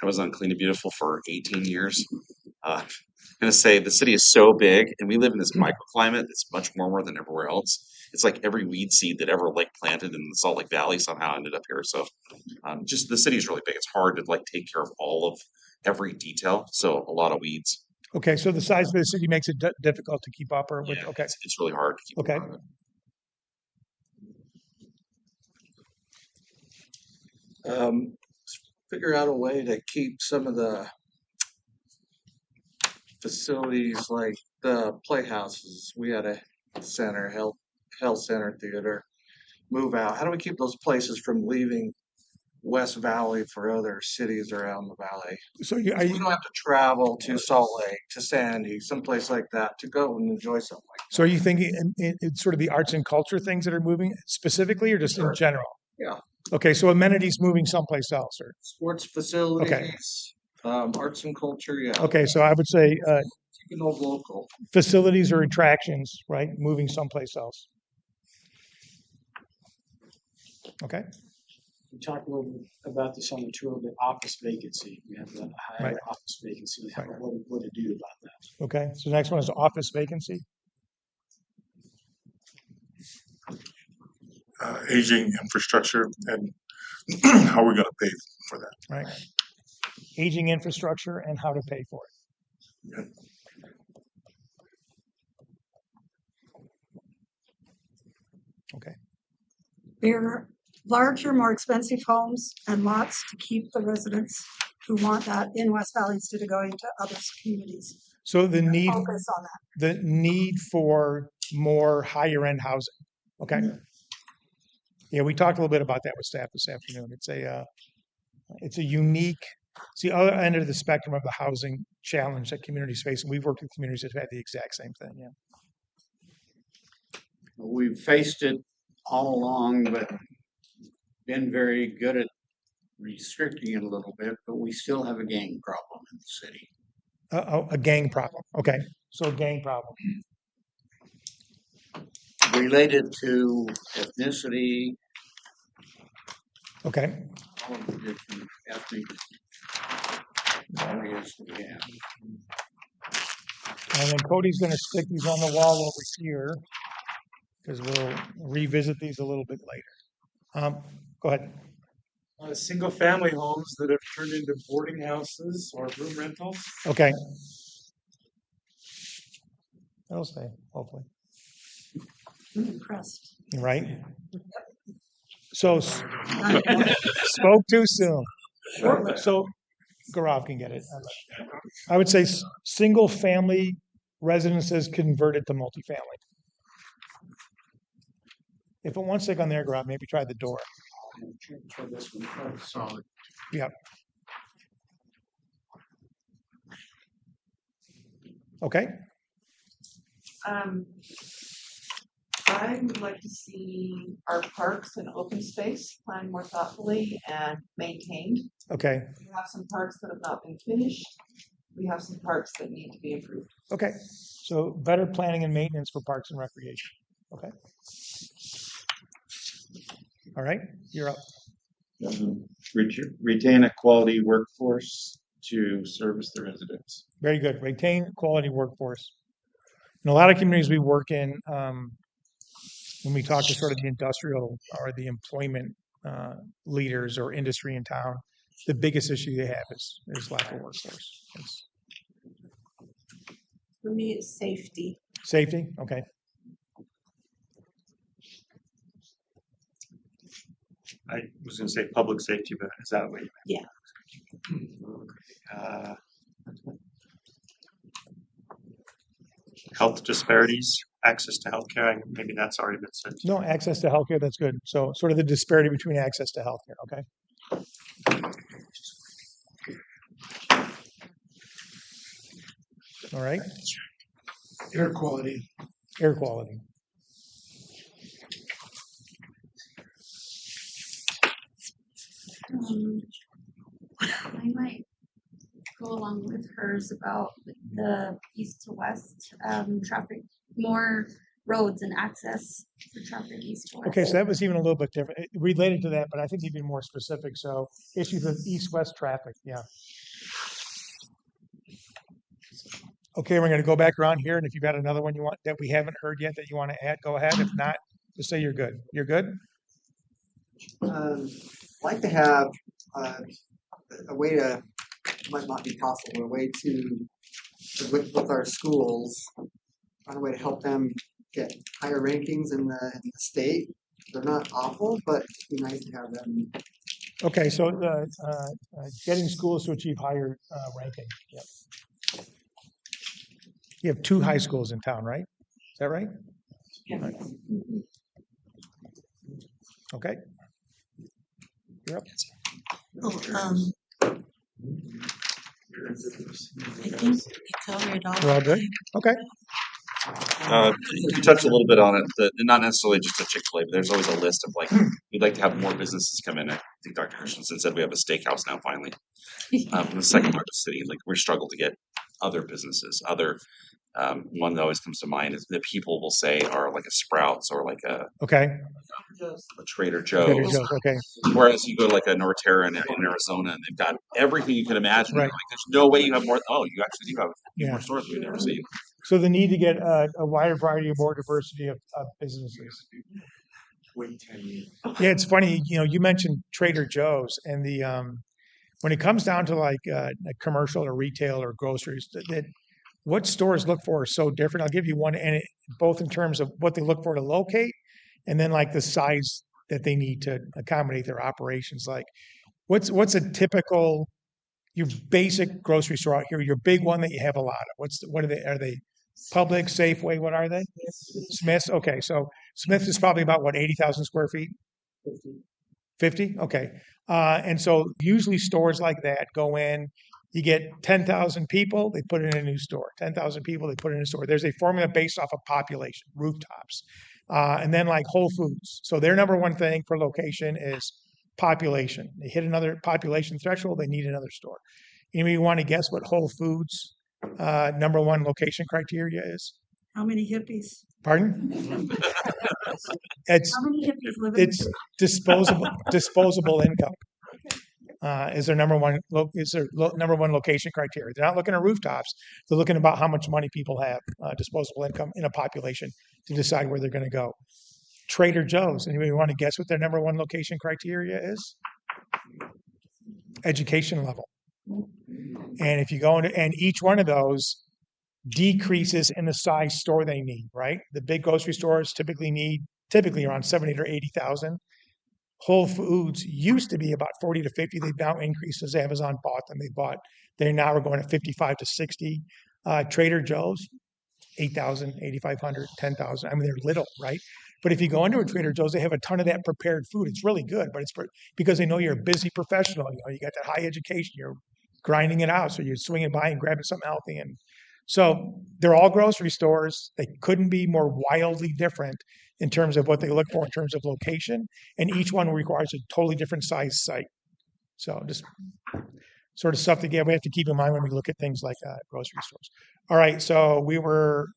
I was on Clean and Beautiful for 18 years. I'm going to say the city is so big and we live in this microclimate that's much warmer than everywhere else. It's like every weed seed that ever planted in the Salt Lake Valley somehow ended up here. So just the city is really big. It's hard to take care of all of every detail. So a lot of weeds. Okay, so the size of the city makes it difficult to keep up or with, Yeah, okay, it's really hard to keep Okay. up with it. Figure out a way to keep some of the facilities like the playhouses. We had a center, health center, theater, move out. How do we keep those places from leaving West Valley for other cities around the valley? so We don't have to travel to Salt Lake, to Sandy, someplace like that to go and enjoy something like so are you thinking it's sort of the arts and culture things that are moving specifically or just in Sure. general? Yeah. Okay, so amenities moving someplace else or, sports facilities, arts and culture. Yeah. okay, so I would say, Keeping those local. facilities or attractions, right, moving someplace else. Okay, We talked a little bit about this on the tour, the office vacancy. We have the higher Right. office vacancy, Right. what to do about that. okay, so the next one is office vacancy. Aging infrastructure and how we're going to pay for that. Right. Aging infrastructure and how to pay for it. Okay, Bigger, larger, more expensive homes and lots to keep the residents who want that in West Valley instead of going to other communities. so the need, Focus on that. the need for more higher end housing. Okay. Yeah, we talked a little bit about that with staff this afternoon. It's a unique, it's the other end of the spectrum of the housing challenge that communities face. And we've worked with communities that have had the exact same thing. Yeah. We've faced it all along, but been very good at restricting it a little bit, but we still have a gang problem in the city. A gang problem. Okay. So a gang problem. Related to ethnicity, Okay. all of the different ethnic areas we have. And then Cody's going to stick these on the wall over here because we'll revisit these a little bit later. Go ahead. Single family homes that have turned into boarding houses or room rentals. Okay. That'll stay, hopefully. I'm impressed. Right? So spoke too soon. So Gaurav can get it. I would say single family residences converted to multifamily. If it wants to stick on there, Gaurav, maybe try the door. Try this one, solid. Yep. Okay. I would like to see our parks and open space planned more thoughtfully and maintained. Okay. We have some parks that have not been finished. We have some parks that need to be improved. Okay. So better planning and maintenance for parks and recreation. Okay. All right. You're up. Retain a quality workforce to service the residents. Very good. Retain quality workforce. In a lot of communities we work in, when we talk to sort of the industrial or the employment leaders or industry in town, the biggest issue they have is lack of workforce. For me, it's safety. Safety, okay. I was going to say public safety, but is that what you Yeah. meant? Health disparities, access to healthcare, maybe that's already been said. No, access to healthcare, that's good. So sort of the disparity between access to healthcare, okay? All right. Air quality. Air quality. I might go along with hers about the east to west traffic, more roads and access for traffic east to west. Okay, so that was even a little bit different, related to that, but I think even more specific. So issues of east-west traffic, yeah. Okay, we're going to go back around here, and if you've got another one you want that we haven't heard yet that you want to add, go ahead. If not, just say you're good. You're good? Like to have a way to, might not be possible, a way to with our schools, find a way to help them get higher rankings in the state. They're not awful, but it'd be nice to have them. Okay, so getting schools to achieve higher ranking. Yep. You have 2 high schools in town, right? Is that right? Right. Okay. You're up. Oh, I think you covered all. We're all good? Okay. You touched a little bit on it, not necessarily just a Chick-fil-A, but there's always a list of like, we'd like to have more businesses come in. I think Dr. Christensen said we have a steakhouse now finally. In the second largest city, like we struggle to get other businesses. One that always comes to mind is that people will say are like a Sprouts or like a Okay. Trader Trader Joe's. Joe's. Okay. Whereas you go to like a Norterra in Arizona and they've got everything you could imagine. Right. Like, there's no way you have more. Oh, you actually do have Yeah. more stores we've never seen. So the need to get a wider variety, more diversity of businesses. Wait 10 years. Yeah, it's funny. You mentioned Trader Joe's, and when it comes down to like commercial or retail or groceries, that what stores look for are so different. I'll give you one, and both in terms of what they look for to locate, and then like the size that they need to accommodate their operations. Like, what's a typical your basic grocery store out here? Your big one that you have a lot of. What are they? Are they Publix, Safeway? What are they? Smith's. Okay, so Smith's is probably about what 80,000 square feet. 50? Okay. And so usually stores like that go in, you get 10,000 people, they put in a new store. 10,000 people, they put in a store. There's a formula based off of population, rooftops. And then like Whole Foods. So their number one thing for location is population. They hit another population threshold, they need another store. Anybody want to guess what Whole Foods number one location criteria is? How many hippies? Pardon? How many hippies live in? It's disposable income. Is their number one number one location criteria. They're not looking at rooftops. They're looking about how much money people have, disposable income in a population to decide where they're going to go. Trader Joe's. Anybody want to guess what their number one location criteria is? Education level. And if you go into, and each one of those decreases in the size store they need, right? The big grocery stores typically around 70 or 80,000. Whole Foods used to be about 40 to 50. They've now increased as Amazon bought them. They now are going to 55 to 60. Trader Joe's, 8,000, 8,500, 10,000. I mean, they're little, right? But if you go into a Trader Joe's, they have a ton of that prepared food. It's really good, but it's because they know you're a busy professional. You got that high education. You're grinding it out. So you're swinging by and grabbing something healthy. And so they're all grocery stores. They couldn't be more wildly different in terms of what they look for in terms of location. And each one requires a totally different size site. So just sort of stuff that we have to keep in mind when we look at things like grocery stores. All right. So we were,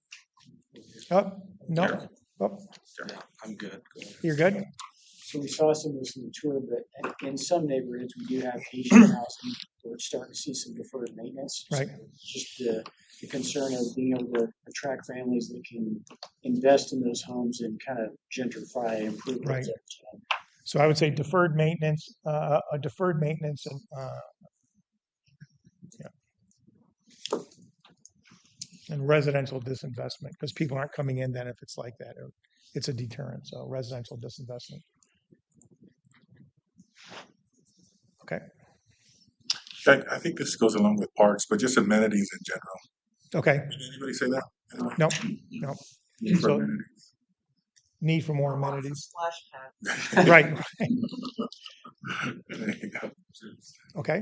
no. Oh, I'm good. You're good? So we saw some of this in the tour, but in some neighborhoods, we do have Asian housing. We're starting to see some deferred maintenance. Right. Just the concern of being able to attract families that can invest in those homes and kind of gentrify and improve those Right. over time. So I would say deferred maintenance, and and residential disinvestment, because people aren't coming in then if it's like that. It's a deterrent. So residential disinvestment. Okay. I think this goes along with parks, but just amenities in general. Okay. Did anybody say that? Anyone? No. Need for So- amenities. Need for more amenities. Splash pad. Right. There you go. Okay.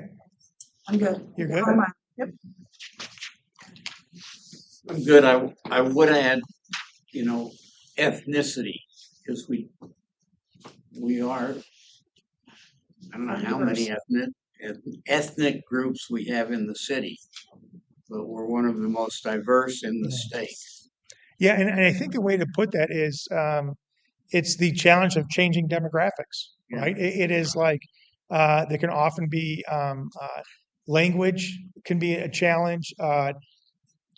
I'm good. You're good? I'm on. Yep. I'm good. I would add, ethnicity, because we are, I don't know how many ethnic groups we have in the city, but we're one of the most diverse in the state. Yeah, and I think the way to put that is it's the challenge of changing demographics, right? It is like there can often be language can be a challenge.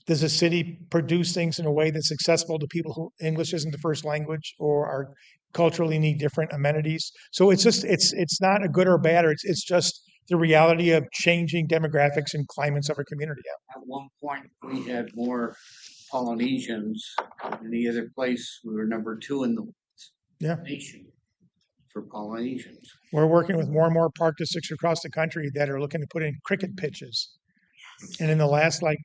Does a city produce things in a way that's accessible to people who English isn't the first language or are culturally need different amenities? So it's just it's not a good or bad, or it's just the reality of changing demographics and climates of our community. Yeah. At one point, we had more Polynesians than any other place. We were number 2 in the Yeah. nation for Polynesians. We're working with more and more park districts across the country that are looking to put in cricket pitches. And in the last like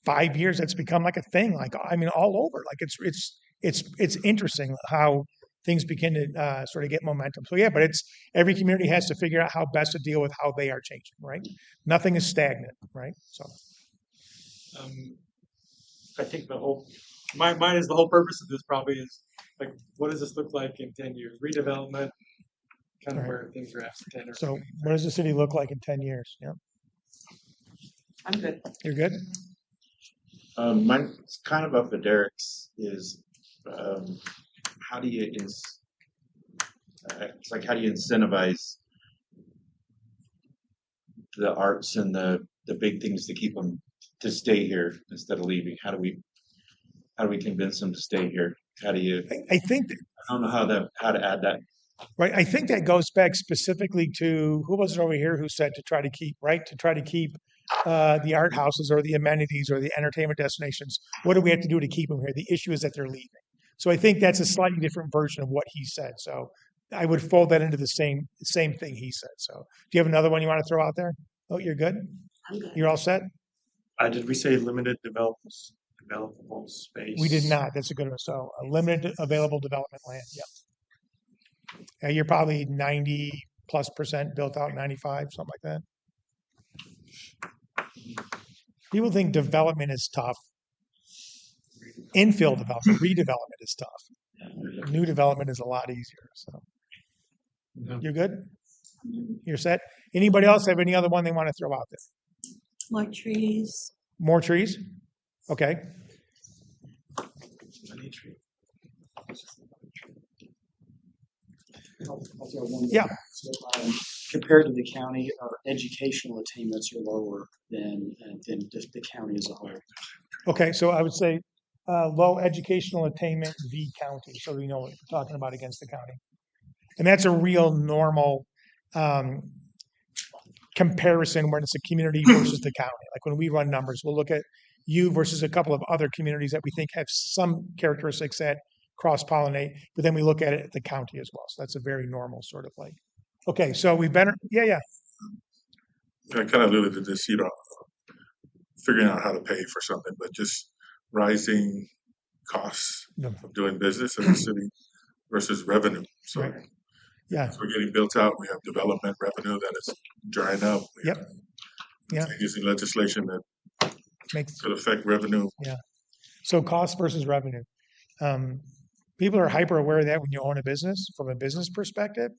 5 years, that's become like a thing. Like, I mean, all over. Like it's interesting how things begin to sort of get momentum. So yeah, but it's every community has to figure out how best to deal with how they are changing, right? Nothing is stagnant, right? So I think mine is the whole purpose of this probably is like, what does this look like in 10 years? Redevelopment, kind of Right. where things are at in 10 or so what does the city look like in 10 years? Yeah. I'm good. You're good? Mine's kind of up to Derek's is, how do you, it's like, how do you incentivize the arts and the big things to keep them to stay here instead of leaving? How do we convince them to stay here? How do you, I think I don't know how to add that. Right. I think that goes back specifically to who was it over here who said to try to keep, right? To try to keep the art houses or the amenities or the entertainment destinations. What do we have to do to keep them here? The issue is that they're leaving. So I think that's a slightly different version of what he said. So I would fold that into the same thing he said. So do you have another one you want to throw out there? Oh, you're good? I'm good. You're all set? Did we say limited developable space? We did not. That's a good one. So a limited available development land. Yeah. You're probably 90+% built out, 95, something like that. People think development is tough. Infill development, redevelopment is tough. New development is a lot easier. So you're good? You're set? Anybody else have any other one they want to throw out there? More trees. More trees? Okay. I'll throw one more. Yeah. So, compared to the county, our educational attainments are lower than the county as a whole. Okay, so I would say low educational attainment v. county, so we know what we're talking about against the county. And that's a real normal comparison when it's a community versus the county. Like when we run numbers, we'll look at you versus a couple of other communities that we think have some characteristics that cross-pollinate, but then we look at it at the county as well. So that's a very normal sort of like. Okay, so we've been, yeah. I kind of alluded to this, figuring out how to pay for something, but just rising costs of doing business in the city versus revenue. So Right. Yeah. as we're getting built out, we have development revenue that is drying up. We have Yeah. changes in legislation that Makes could affect revenue. Yeah. So cost versus revenue. People are hyper aware of that when you own a business from a business perspective.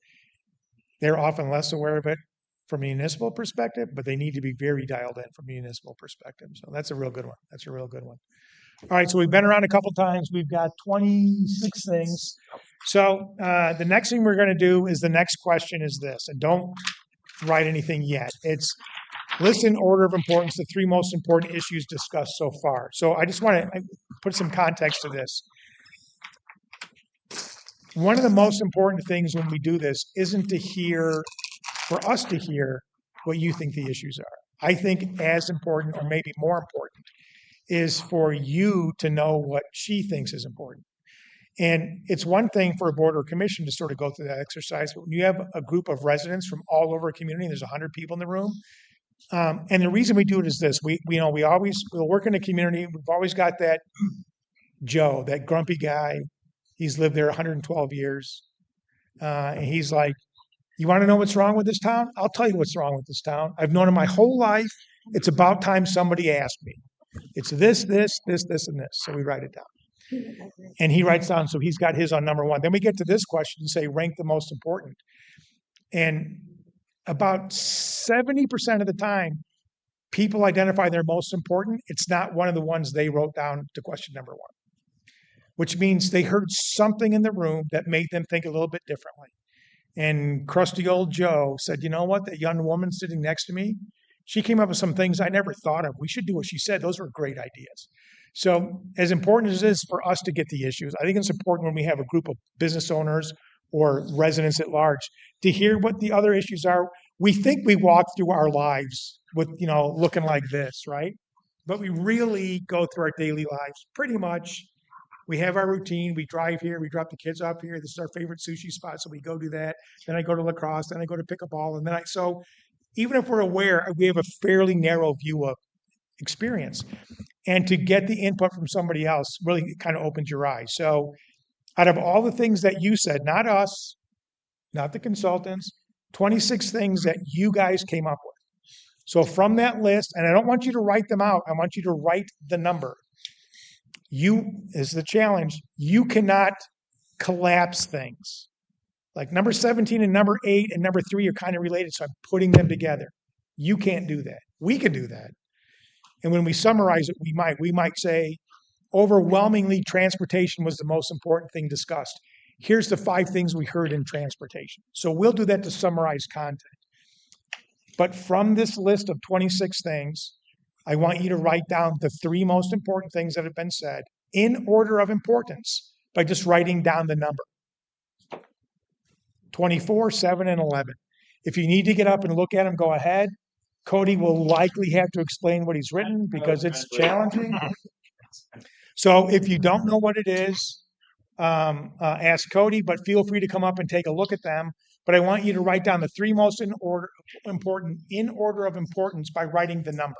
They're often less aware of it from a municipal perspective, but they need to be very dialed in from a municipal perspective. So that's a real good one. That's a real good one. All right. So we've been around a couple times. We've got 26 things. So the next thing we're going to do is the next question is this, and don't write anything yet. It's list in order of importance the 3 most important issues discussed so far. So I just want to put some context to this. One of the most important things when we do this isn't for us to hear what you think the issues are. I think as important, or maybe more important, is for you to know what she thinks is important. And it's one thing for a board or commission to sort of go through that exercise, but when you have a group of residents from all over a community, and there's 100 people in the room, and the reason we do it is this: we'll work in a community. We've always got that Joe, that grumpy guy. He's lived there 112 years, and he's like, "You want to know what's wrong with this town? I'll tell you what's wrong with this town. I've known it my whole life. It's about time somebody asked me. It's this, and this." So we write it down, and he writes down. So he's got his on number 1. Then we get to this question and say, rank the most important, and about 70% of the time, people identify their most important. It's not one of the ones they wrote down to question number 1, which means they heard something in the room that made them think a little bit differently. And crusty old Joe said, "You know what? That young woman sitting next to me, she came up with some things I never thought of. We should do what she said. Those were great ideas." So as important as it is for us to get the issues, I think it's important when we have a group of business owners or residents at large to hear what the other issues are, we think we walk through our lives with, looking like this, right? But we really go through our daily lives pretty much. We have our routine. We drive here. We drop the kids off here. This is our favorite sushi spot, so we go do that. Then I go to lacrosse. Then I go to pickleball, and so even if we're aware, we have a fairly narrow view of experience. And to get the input from somebody else really kind of opens your eyes. So out of all the things that you said, not us, not the consultants, 26 things that you guys came up with. So from that list, and I don't want you to write them out, I want you to write the number. This is the challenge, you cannot collapse things. Like number 17 and number 8 and number 3 are kind of related, so I'm putting them together. You can't do that. We can do that. And when we summarize it, we might say, overwhelmingly, transportation was the most important thing discussed. Here's the 5 things we heard in transportation. So we'll do that to summarize content. But from this list of 26 things, I want you to write down the 3 most important things that have been said in order of importance by just writing down the number. 24, 7, and 11. If you need to get up and look at them, go ahead. Cody will likely have to explain what he's written because it's challenging. So if you don't know what it is, ask Cody, but feel free to come up and take a look at them. But I want you to write down the 3 most important in order of importance by writing the number.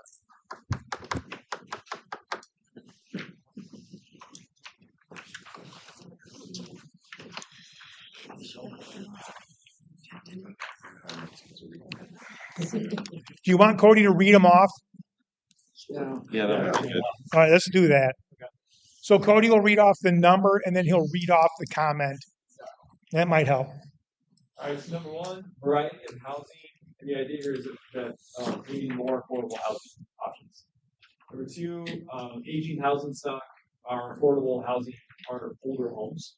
Do you want Cody to read them off? Yeah, that would be good. All right, let's do that. So Cody will read off the number and then he'll read off the comment. That might help. All right, so number 1, variety of housing. And the idea here is that we need more affordable housing options. Number 2, aging housing stock. Our affordable housing are older homes.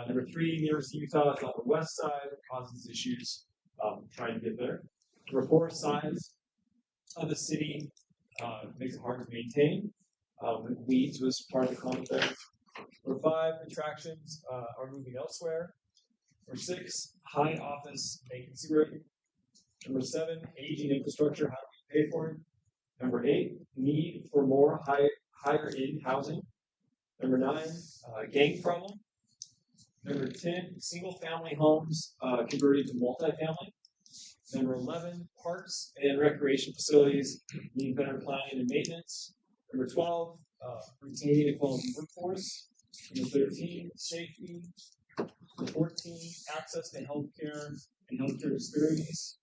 Number 3, nearest Utah is on the west side. It causes issues trying to get there. Number 4, size of the city makes it hard to maintain. Weeds was part of the conflict. Number 5, attractions are moving elsewhere. Number 6, high office vacancy rate. Number 7, aging infrastructure, how do we pay for it? Number 8, need for more higher end housing. Number 9, gang problem. Number 10, single family homes converted to multifamily. Number 11, parks and recreation facilities need better planning and maintenance. Number 12, retaining a quality workforce. Number 13, safety. Number 14, access to healthcare and healthcare disparities.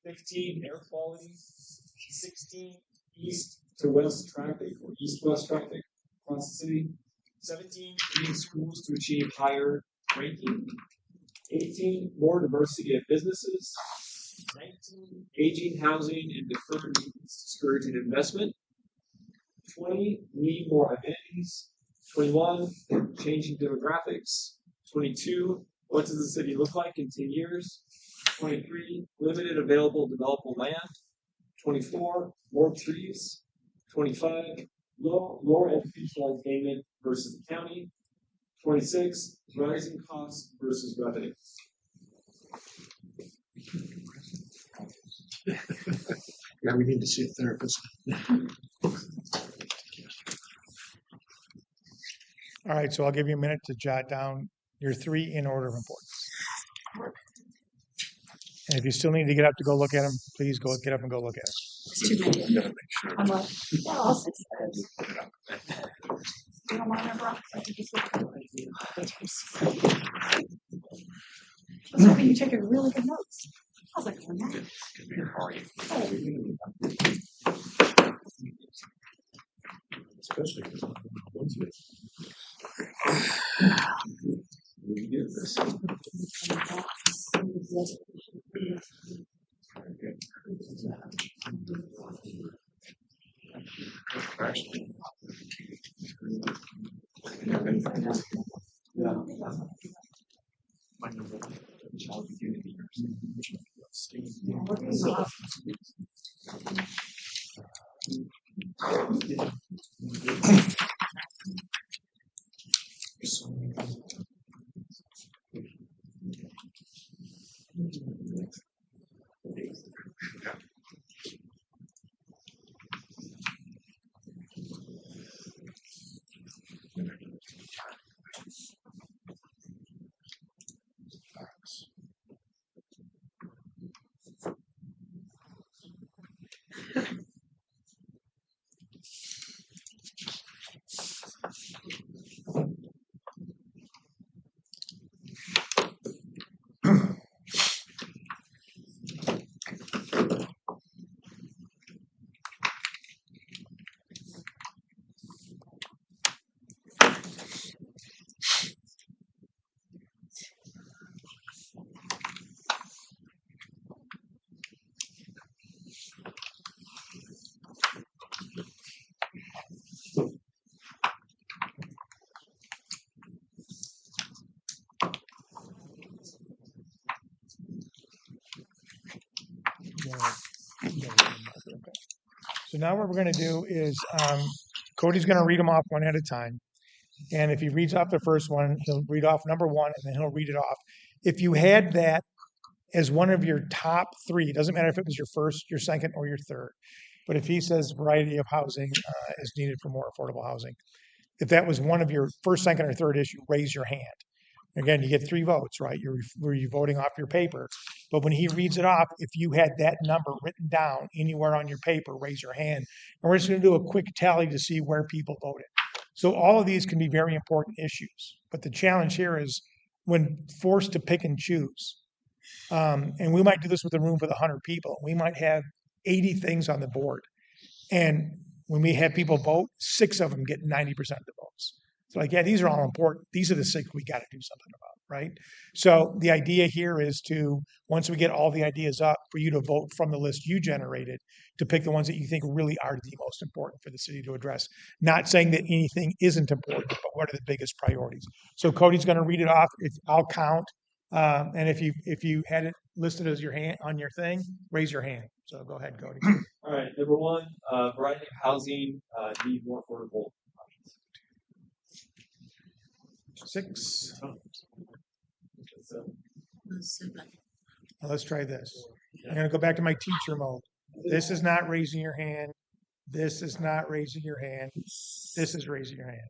15, air quality. 16, east to west traffic or east-west traffic across the city. 17, creating schools to achieve higher ranking. 18, more diversity of businesses. 19, aging housing and deferred maintenance discouraging investment. 20, need more amenities. 21, changing demographics. 22, what does the city look like in 10 years? 23, limited available developable land. 24, more trees. 25, lower educational attainment versus the county. 26, rising costs versus revenue. Yeah, we need to see a therapist. All right, so I'll give you a minute to jot down your 3 in order of importance. And if you still need to get up to go look at them, please get up and go look at them. It's too many. I'm like, yeah, all 6 of those. You don't want to rock, I think it's okay. I was hoping you took really good notes. I was like, oh, no. Especially we do this. Okay. So now what we're going to do is Cody's going to read them off one at a time. And if he reads off the first one, he'll read off number one and then he'll read it off. If you had that as one of your top three, it doesn't matter if it was your first, your second, or your third. But if he says variety of housing is needed for more affordable housing, if that was one of your first, second, or third issue, raise your hand. Again, you get 3 votes, right? You're voting off your paper. But when he reads it off, if you had that number written down anywhere on your paper, raise your hand. And we're just going to do a quick tally to see where people voted. So all of these can be very important issues. But the challenge here is when forced to pick and choose, and we might do this with a room with 100 people, we might have 80 things on the board. And when we have people vote, 6 of them get 90% of the votes. It's like, yeah, these are all important. These are the 6 we got to do something about, right? So the idea here is to, once we get all the ideas up, for you to vote from the list you generated to pick the ones that you think really are the most important for the city to address. Not saying that anything isn't important, but what are the biggest priorities? So Cody's going to read it off. I'll count. And if you had it listed as your hand on your thing, raise your hand. So go ahead, Cody. All right, number one, variety of housing, need more affordable options. 6. So, Now let's try this. I'm going to go back to my teacher mode. This is not raising your hand. This is not raising your hand. This is raising your hand.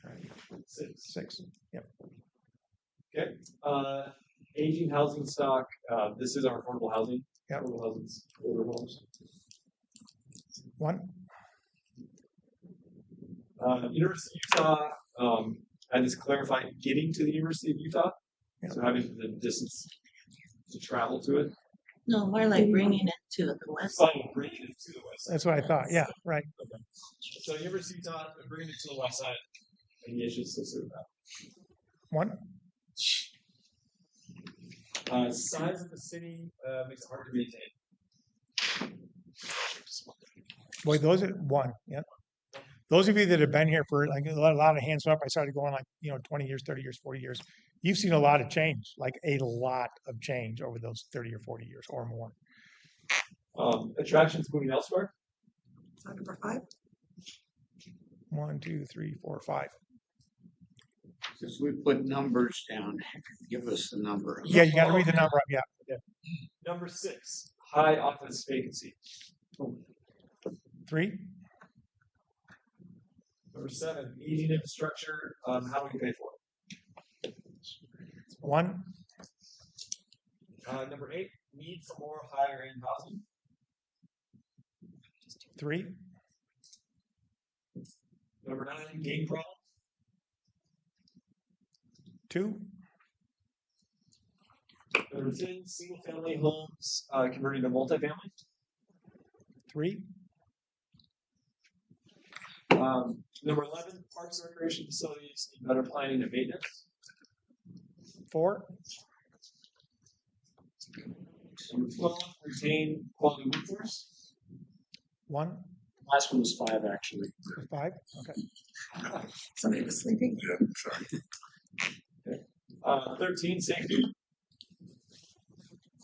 Right. 6. Yep. Okay. Aging housing stock. This is our affordable housing. Yep. Affordable housing, older homes. 1. University of Utah. I just clarified getting to the University of Utah. Yep. So having the distance to travel to it. No, more like bringing it to the west. Fine, bringing it to the west side. That's what I thought. Yeah, right. Okay. So University of Utah, bringing it to the west side, and the issues associated with that. 1. Size of the city makes it hard to maintain. Boy, those are 1. Yep. Those of you that have been here for like a lot of hands up, I started going like, 20 years, 30 years, 40 years. You've seen a lot of change, like a lot of change over those 30 or 40 years or more. Attractions moving elsewhere. Number 5. 1, 2, 3, 4, 5. Since we put numbers down, give us the number. Yeah, you got to read the number up. Yeah. Number 6, high office vacancy. 3. Number 7, aging infrastructure. How do we pay for it? 1. Number 8, need for more higher end housing. 3. Number 9, gang problem. 2. Number 10, single family homes converting to multifamily. 3. Number 11, parks and recreation facilities need better planning and maintenance. 4. Number 12, retain quality workforce. 1. Last one was 5, actually. 5. Okay. Somebody was sleeping. Yeah, sorry. 13, safety.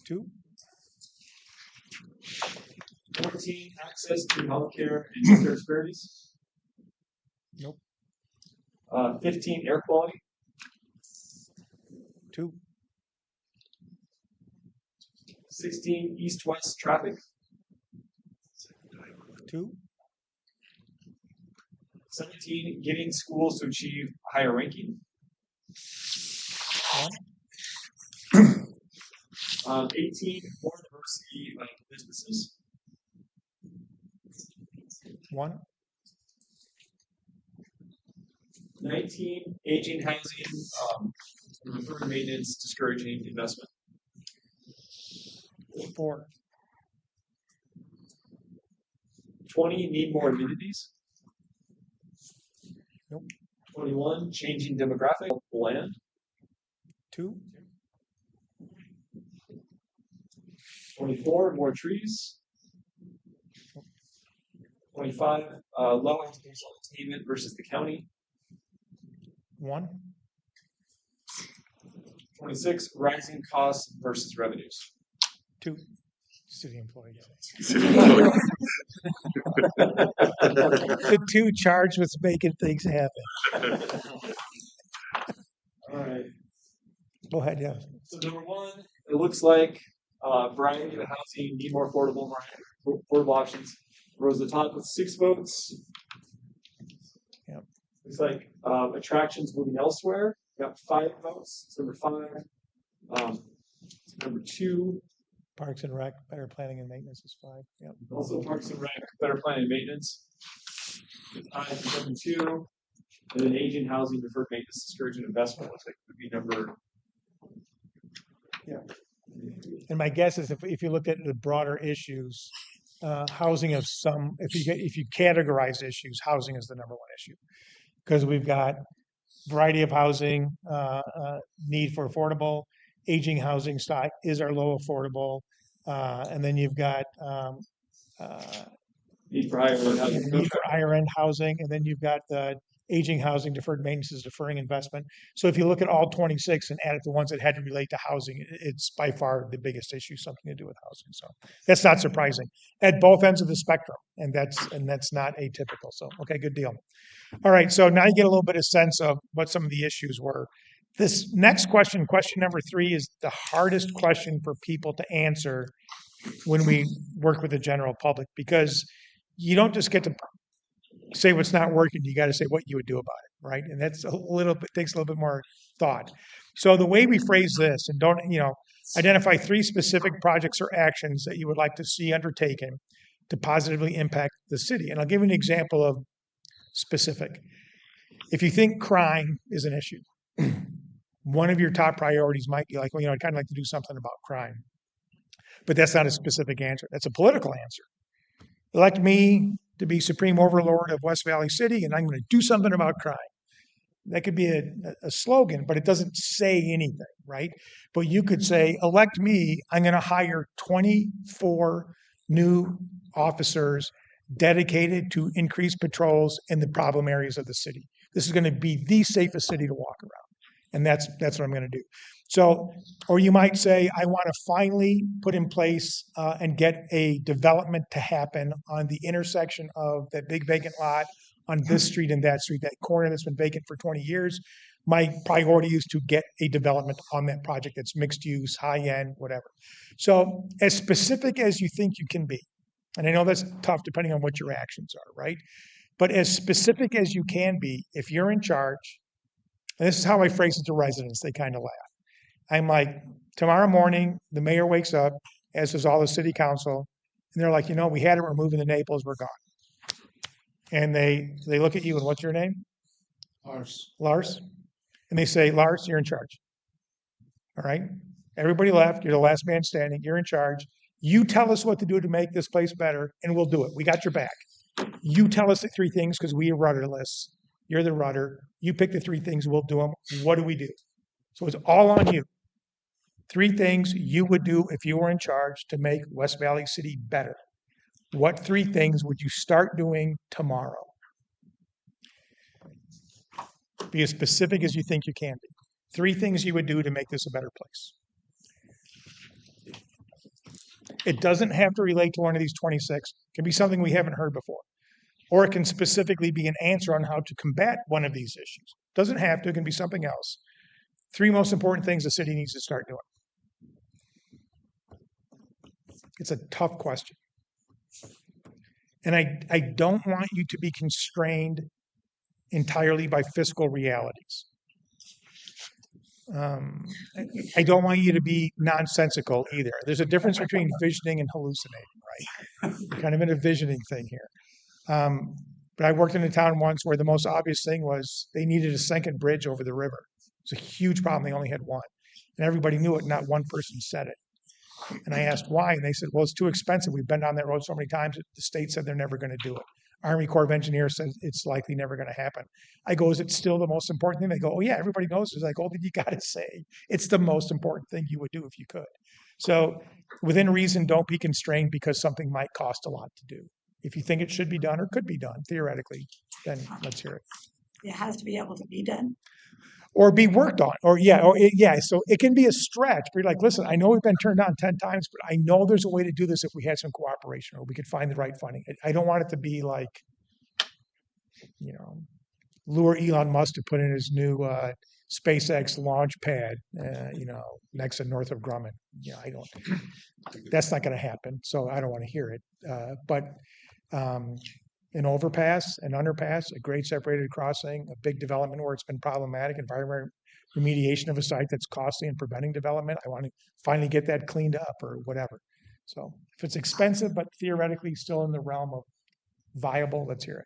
2. 14, access to healthcare and healthcare disparities. Nope. 15, air quality. 2. 16, east-west traffic. 2. 17, getting schools to achieve higher ranking. 18, more diversity of businesses. 1. 19, aging housing, referring maintenance, discouraging investment. 4. 20, need more amenities. Nope. 21, changing demographic, land. 2. 24, more trees. 25, low educational attainment versus the county. 1. 26, rising costs versus revenues. 2. City employees. City employees. The two charged with making things happen. All right. Go ahead, yeah. So number one, it looks like variety of housing, need more affordable options. Rose to the top with 6 votes. Yep. Looks like attractions moving elsewhere. Got 5 votes. It's number 5. Number 2. Parks and Rec, better planning and maintenance is 5. Yep. Also Parks and Rec, better planning and maintenance. Number 2. And then aging housing, deferred maintenance, discouraging investment looks like it would be number. Yeah. And my guess is if you look at the broader issues, housing of some, if you categorize issues, housing is the number 1 issue. Because we've got variety of housing, need for affordable, aging housing stock is our low affordable, and then you've got Need for higher end housing. need for higher end housing, and then you've got the aging housing, deferred maintenance is deferring investment. So if you look at all 26 and add it to ones that had to relate to housing, it's by far the biggest issue, something to do with housing. So that's not surprising at both ends of the spectrum, and that's not atypical. So okay, good deal. All right, so now you get a little bit of sense of what some of the issues were. This next question, question number 3, is the hardest question for people to answer when we work with the general public, because you don't just get to say what's not working, you got to say what you would do about it, right? And that's takes a little bit more thought. So the way we phrase this, and don't, identify 3 specific projects or actions that you would like to see undertaken to positively impact the city. And I'll give you an example of specific. If you think crime is an issue, one of your top priorities might be like, well, I'd kind of like to do something about crime. But that's not a specific answer. That's a political answer. Elect me to be supreme overlord of West Valley City, and I'm going to do something about crime. That could be a slogan, but it doesn't say anything, right? But you could say, elect me, I'm going to hire 24 new officers dedicated to increase patrols in the problem areas of the city. This is going to be the safest city to walk around. And that's what I'm going to do. So, or you might say, I want to finally put in place and get a development to happen on the intersection of that big vacant lot on this street and that street, that corner that's been vacant for 20 years. My priority is to get a development on that project that's mixed use, high end, whatever. So as specific as you think you can be, and I know that's tough depending on what your actions are, right? But as specific as you can be, if you're in charge, and this is how I phrase it to residents, they kind of laugh. I'm like, tomorrow morning, the mayor wakes up, as does all the city council, and they're like, we had it, we're moving to Naples, we're gone. And they look at you, and what's your name? Lars. And they say, Lars, you're in charge. All right? Everybody left, you're the last man standing, you're in charge. You tell us what to do to make this place better, and we'll do it. We got your back. You tell us the 3 things because we are rudderless. You're the rudder. You pick the 3 things, we'll do them. What do we do? So it's all on you. 3 things you would do if you were in charge to make West Valley City better. What 3 things would you start doing tomorrow? Be as specific as you think you can be. 3 things you would do to make this a better place. It doesn't have to relate to one of these 26. It can be something we haven't heard before. Or it can specifically be an answer on how to combat one of these issues. Doesn't have to, it can be something else. 3 most important things the city needs to start doing. It's a tough question. And I don't want you to be constrained entirely by fiscal realities. I don't want you to be nonsensical either. There's a difference between visioning and hallucinating, right? Kind of an envisioning thing here. But I worked in a town once where the most obvious thing was they needed a second bridge over the river. It's a huge problem. They only had one. And everybody knew it. Not one person said it. And I asked why. And they said, well, it's too expensive. We've been down that road so many times. The state said they're never going to do it. Army Corps of Engineers says it's likely never going to happen. I go, is it still the most important thing? They go, oh yeah, everybody knows. It's like, oh, then you got to say it's the most important thing you would do if you could. So within reason, don't be constrained because something might cost a lot to do. If you think it should be done or could be done, theoretically, then let's hear it. It has to be able to be done. or be worked on, or so it can be a stretch, but you're like, listen, I know we've been turned down 10 times, but I know there's a way to do this if we had some cooperation or we could find the right funding. I don't want it to be like, lure Elon Musk to put in his new SpaceX launch pad, next to Northrop Grumman. That's not going to happen. So I don't want to hear it. But an overpass, an underpass, a grade separated crossing, a big development where it's been problematic, environmental remediation of a site that's costly and preventing development. I want to finally get that cleaned up or whatever. So if it's expensive, but theoretically still in the realm of viable, let's hear it.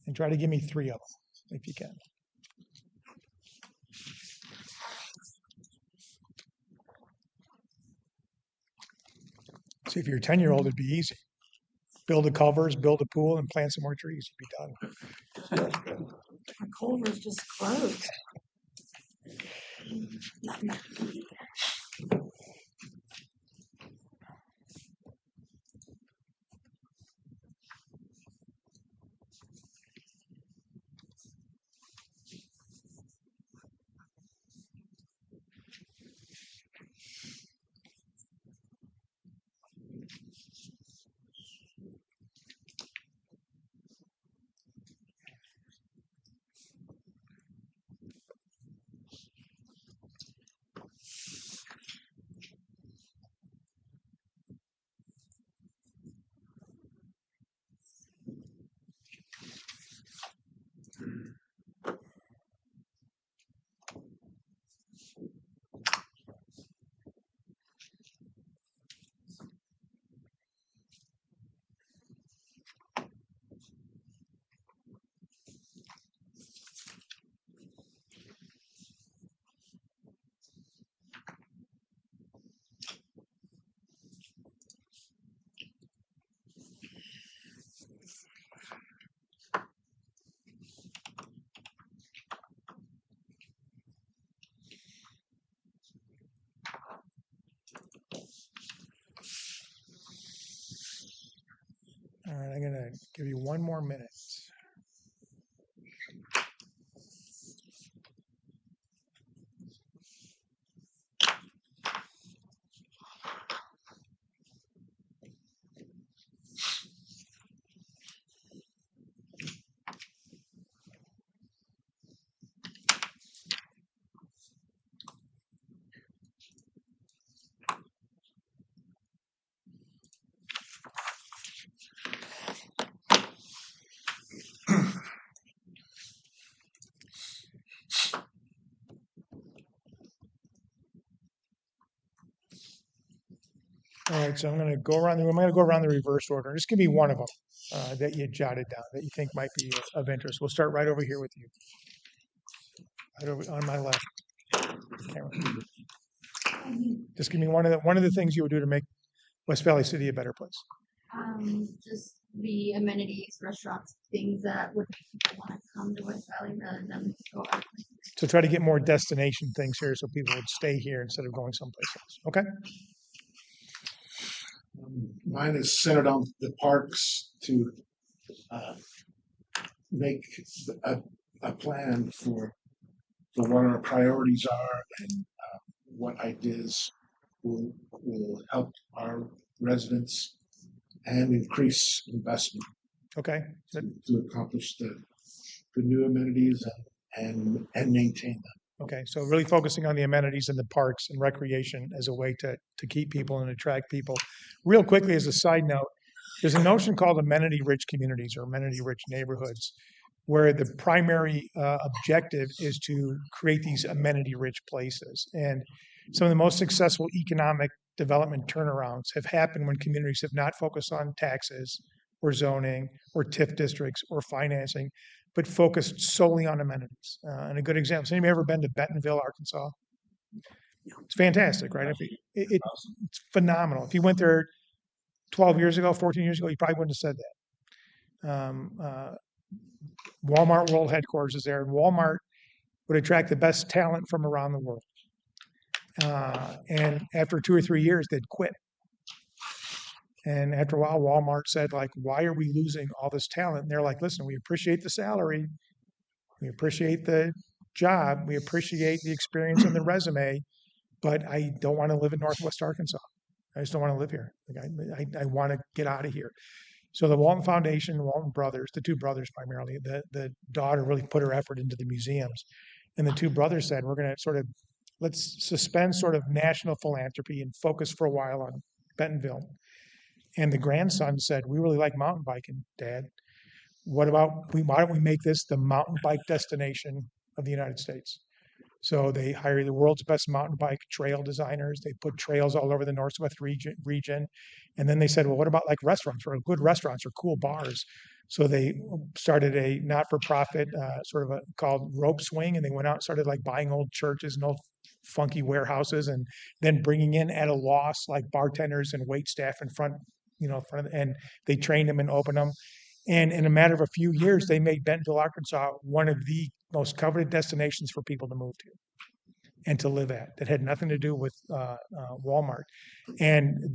And try to give me 3 of them if you can. See, if you're a 10-year-old, it'd be easy. Build the covers, build a pool, and plant some more trees. You'd be done. Our Culver's just closed. All right, I'm going to give you 1 more minute. All right, so I'm going to go around the room. I'm going to go around the reverse order. Just give me 1 of them that you jotted down that you think might be of interest. We'll start right over here with you. Right over on my left. Camera. Just give me one of the things you would do to make West Valley City a better place. Just the amenities, restaurants, things that would make people want to come to West Valley rather than go out. So try to get more destination things here so people would stay here instead of going someplace else. Okay? Mine is centered on the parks to make a plan for what our priorities are and what ideas will help our residents and increase investment. Okay. To accomplish the new amenities and maintain them. Okay, so really focusing on the amenities and the parks and recreation as a way to keep people and attract people. Real quickly, as a side note, there's a notion called amenity-rich communities or amenity-rich neighborhoods, where the primary objective is to create these amenity-rich places. And some of the most successful economic development turnarounds have happened when communities have not focused on taxes or zoning or TIF districts or financing, but focused solely on amenities. And a good example, has anybody ever been to Bentonville, Arkansas? It's fantastic, right? It's phenomenal. If you went there 12 years ago, 14 years ago, you probably wouldn't have said that. Walmart World Headquarters is there, and Walmart would attract the best talent from around the world. And after 2 or 3 years, they'd quit. And after a while, Walmart said, like, why are we losing all this talent? And they're like, listen, we appreciate the salary. We appreciate the job. We appreciate the experience and the resume, but I don't want to live in Northwest Arkansas. I just don't want to live here. Like I want to get out of here. So the Walton Foundation, Walton brothers, the two brothers primarily, the daughter really put her effort into the museums. And the two brothers said, we're going to sort of, let's suspend sort of national philanthropy and focus for a while on Bentonville. And the grandson said, we really like mountain biking, Dad. Why don't we make this the mountain bike destination of the United States? So they hired the world's best mountain bike trail designers. They put trails all over the Northwest region. And then they said, well, what about like restaurants or good restaurants or cool bars? So they started a not-for-profit called Rope Swing. And they went out and started like buying old churches and old funky warehouses and then bringing in at a loss like bartenders and wait staff in front, and they trained them and opened them. And in a matter of a few years, they made Bentonville, Arkansas, one of the most coveted destinations for people to move to and to live at. That had nothing to do with Walmart. And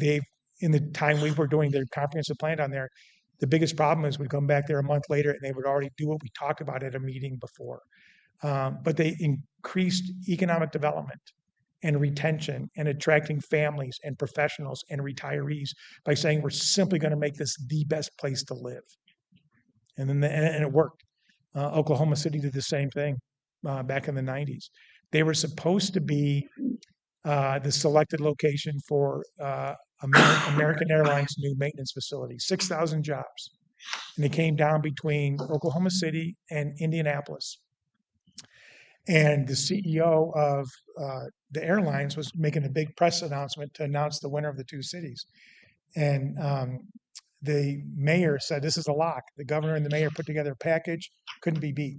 in the time we were doing their comprehensive plan down there, the biggest problem is we come back there a month later and they would already do what we talked about at a meeting before. But they increased economic development and retention and attracting families and professionals and retirees by saying we're simply going to make this the best place to live. And then and it worked. Oklahoma City did the same thing back in the 90s. They were supposed to be the selected location for American Airlines' new maintenance facility, 6,000 jobs. And it came down between Oklahoma City and Indianapolis. And the CEO of the airlines was making a big press announcement to announce the winner of the two cities. And the mayor said, this is a lock. The governor and the mayor put together a package, couldn't be beat.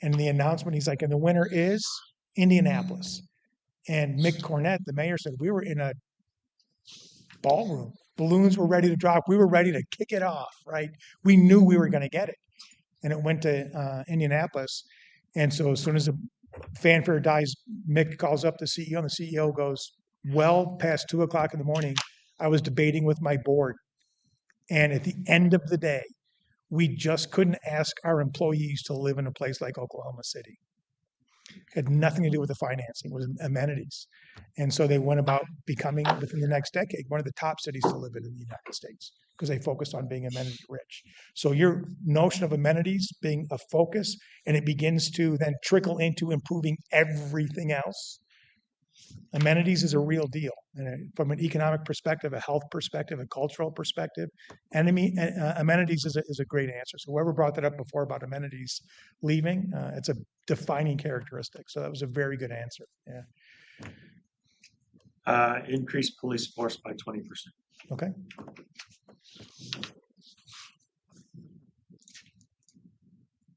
And the announcement, he's like, and the winner is Indianapolis. And Mick Cornett, the mayor, said, we were in a ballroom. Balloons were ready to drop. We were ready to kick it off, right? We knew we were going to get it. And it went to Indianapolis. And so as soon as the fanfare dies, Mick calls up the CEO, and the CEO goes, well past 2 o'clock in the morning, I was debating with my board. And at the end of the day, we just couldn't ask our employees to live in a place like Oklahoma City. It had nothing to do with the financing, it was amenities. And so they went about becoming, within the next decade, one of the top cities to live in the United States because they focused on being amenity rich. So your notion of amenities being a focus, and it begins to then trickle into improving everything else. Amenities is a real deal. And from an economic perspective, a health perspective, a cultural perspective, amenities is a great answer. So whoever brought that up before about amenities leaving, it's a defining characteristic. So that was a very good answer. Yeah. Increase police force by 20%. Okay.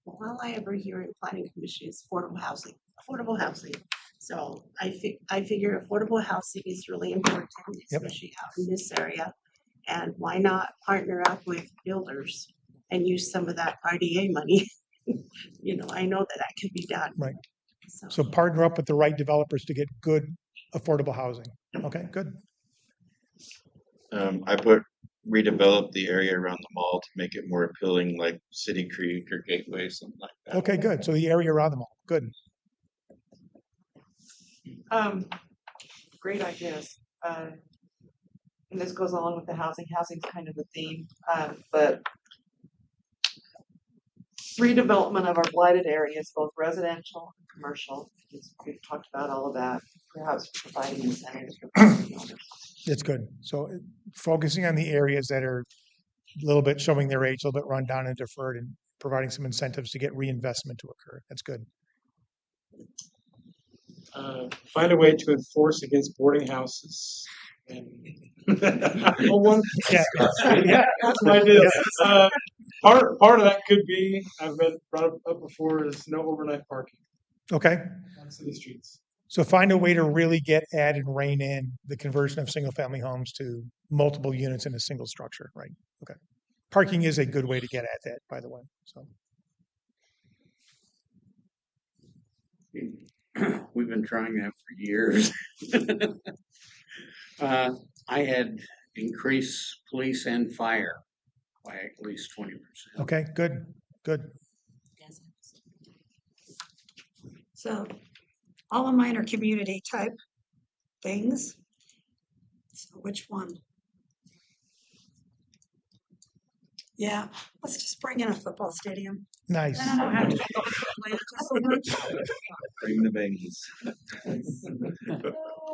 All I ever hear in planning commission is affordable housing, affordable housing. So I figure affordable housing is really important, especially out in this area. And why not partner up with builders and use some of that RDA money? I know that can be done. Right. So partner up with the right developers to get good affordable housing. Okay, good. I put redevelop the area around the mall to make it more appealing, like City Creek or Gateway, something like that. Okay, good. So the area around the mall, good. Great ideas. And this goes along with the housing. Housing's kind of the theme, but redevelopment of our blighted areas, both residential and commercial. We've talked about all of that. Perhaps providing incentives for property owners. It's good. So focusing on the areas that are a little bit showing their age, a little bit run down and deferred, and providing some incentives to get reinvestment to occur. That's good. Find a way to enforce against boarding houses. And yeah, that's my deal. Part of that could be, I've been brought up before, is no overnight parking. Okay. On city streets. So find a way to really get at and rein in the conversion of single family homes to multiple units in a single structure, right? Okay. Parking is a good way to get at that, by the way. So we've been trying that for years. I had increase police and fire by at least 20%. Okay, good, good. So all of mine are community type things. So which one? Yeah, let's just bring in a football stadium. Nice. Then I don't have to think about Atlanta so much. Bring the Bengals.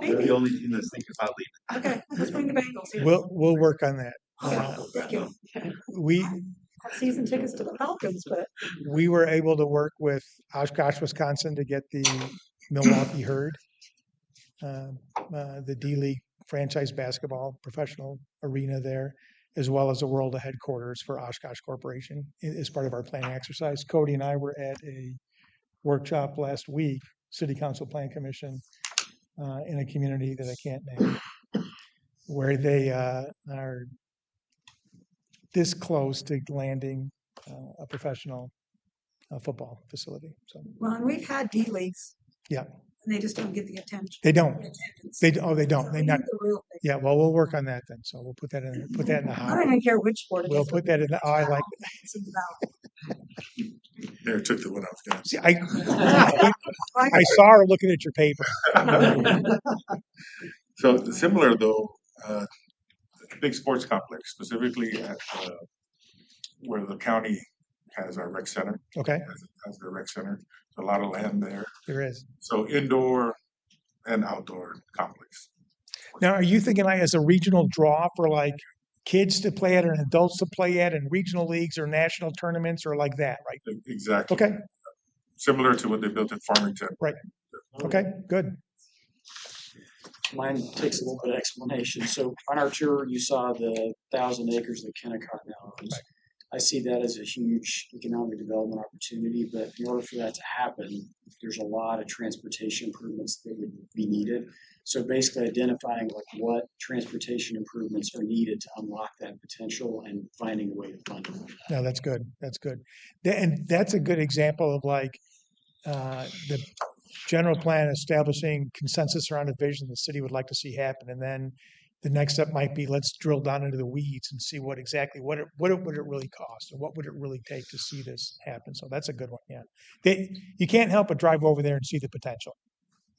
They're the only team that's thinking about leaving. Okay, let's bring the Bengals here. We'll work on that. Thank you. We Have season tickets to the Falcons, but we were able to work with Oshkosh, Wisconsin to get the Milwaukee Herd, the D-League franchise basketball professional arena there, as well as the world of headquarters for Oshkosh Corporation as part of our planning exercise. Cody and I were at a workshop last week, City Council Plan Commission, in a community that I can't name, where they are this close to landing a professional football facility. So well, and we've had D leagues. yeah, And they just don't get the attention. they don't. Attendance. They don't. So They we not. need the real thing. Yeah, well, we'll work on that then. So we'll put that in the I hot. don't even care which sport it We'll is. put that in the. Oh, I like. It's about. There took the one I was gonna See, I saw her looking at your paper. So similar though, big sports complex, specifically at where the county has our rec center. Okay, Has the rec center. There's a lot of land there. there is. So indoor and outdoor complex. Now, are you thinking like as a regional draw for like kids to play at and adults to play at, and regional leagues or national tournaments or like that, right? Exactly. Okay, Similar to what they built in Farmington. right. Okay, good. Mine takes a little bit of explanation. So on our tour, you saw the 1,000 acres that Kennecott now owns. Right. I see that as a huge economic development opportunity, but in order for that to happen, there's a lot of transportation improvements that would be needed. So basically identifying like what transportation improvements are needed to unlock that potential and finding a way to fund it. No, that's good. That's good. And that's a good example of like the general plan establishing consensus around a vision the city would like to see happen. And then the next step might be, let's drill down into the weeds and see what exactly, what it would it really cost and what would it really take to see this happen. So that's a good one. Yeah. You can't help but drive over there and see the potential,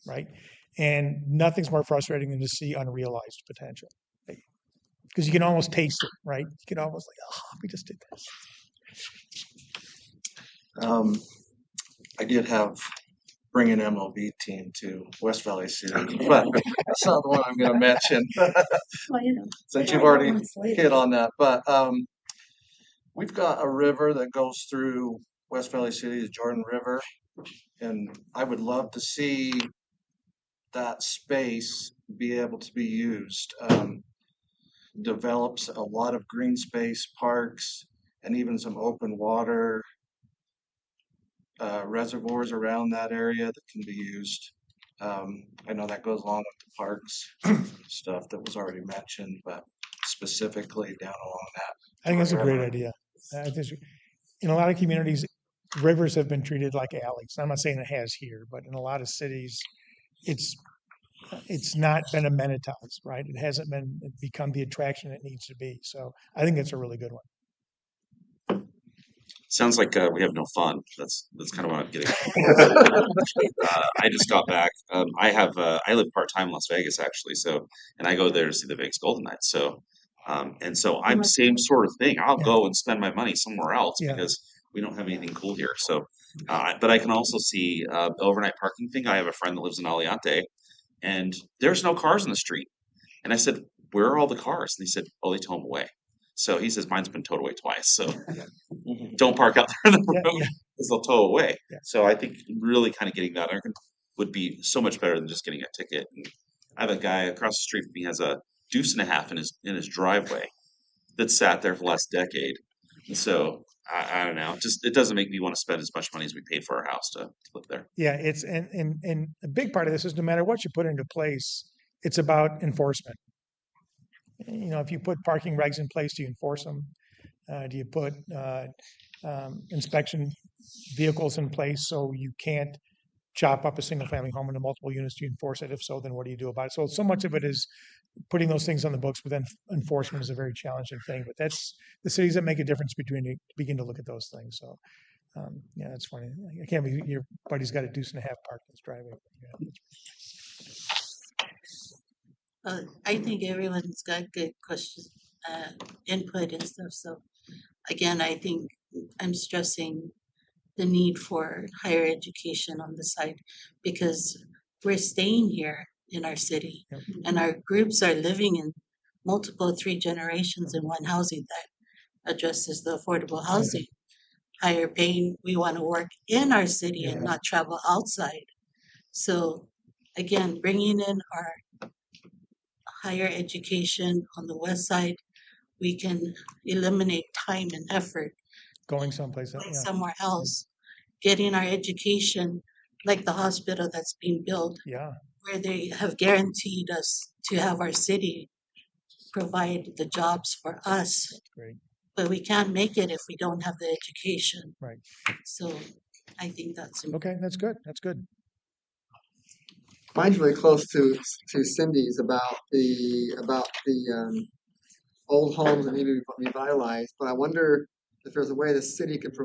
right? And nothing's more frustrating than to see unrealized potential. Because you can almost taste it, right? You can almost like, oh, we just did this. I did have bring an MLB team to West Valley City, but that's not the one I'm going to mention. Well, you know, Since we you've don't already know when it's later. hit on that, but we've got a river that goes through West Valley City, the Jordan River, and I would love to see that space be able to be used. Develops a lot of green space, parks, and even some open water reservoirs around that area that can be used. I know that goes along with the parks stuff that was already mentioned, but specifically down along that. I think that's a great river. idea. I think in a lot of communities, rivers have been treated like alleys. I'm not saying it has here, but in a lot of cities, it's not been amenitized, right? It hasn't become the attraction it needs to be. So I think it's a really good one. Sounds like we have no fun. That's kind of what I'm getting at. I just got back. I live part-time in Las Vegas actually, so and I go there to see the Vegas Golden Knights. So so I'm same sort of thing. I'll go and spend my money somewhere else Yeah. because we don't have anything cool here. So but I can also see the overnight parking thing. I have a friend that lives in Aliante, and there's no cars in the street. And I said, "Where are all the cars?" And he said, "Oh, they tow them away." So he says, "Mine's been towed away twice. So don't park out there in the Yeah, road yeah. because they'll tow away." Yeah. So I think really kind of getting that would be so much better than just getting a ticket. And I have a guy across the street from me has a deuce and a half in his driveway that sat there for the last decade. And so I don't know, just it doesn't make me want to spend as much money as we paid for our house to live there. Yeah, it's and a big part of this is no matter what you put into place, it's about enforcement. You know, if you put parking regs in place, do you enforce them? Do you put inspection vehicles in place so you can't chop up a single family home into multiple units? Do you enforce it? If so, then what do you do about it? So much of it is putting those things on the books, but then enforcement is a very challenging thing. But that's the cities that make a difference begin to look at those things. So, yeah, that's funny. I can't believe your buddy's got a deuce and a half parked in his driveway. Yeah, I think everyone's got good questions, input and stuff. So again, I think I'm stressing the need for higher education on the side because we're staying here in our city Yep. and our groups are living in multiple 3 generations in one housing that addresses the affordable housing. Higher paying, we want to work in our city and not travel outside. So again, bringing in our higher education on the west side, we can eliminate time and effort going someplace else. going Yeah. somewhere else, getting our education, like the hospital that's being built, Yeah. where they have guaranteed us to have our city provide the jobs for us. Great. But we can't make it if we don't have the education. Right. So I think that's Okay, that's good. That's good. Mine's really close to Cindy's about the old homes that need to be revitalized. But I wonder if there's a way the city could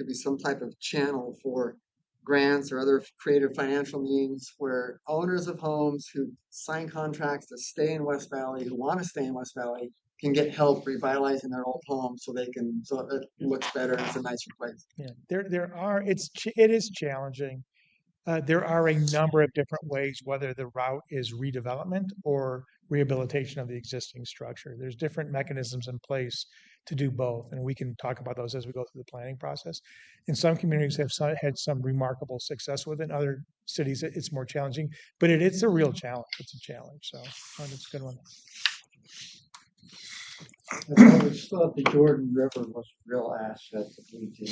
be some type of channel for grants or other creative financial means where owners of homes who sign contracts to stay in West Valley, who want to stay in West Valley, can get help revitalizing their old homes so it looks better and it's a nicer place. Yeah, it is challenging. There are a number of different ways, whether the route is redevelopment or rehabilitation of the existing structure. There's different mechanisms in place to do both, and we can talk about those as we go through the planning process. And some communities have had some remarkable success with it. In other cities, it's more challenging, but it's a real challenge. It's a challenge. So that's a good one. I've always thought the Jordan River was a real asset that we can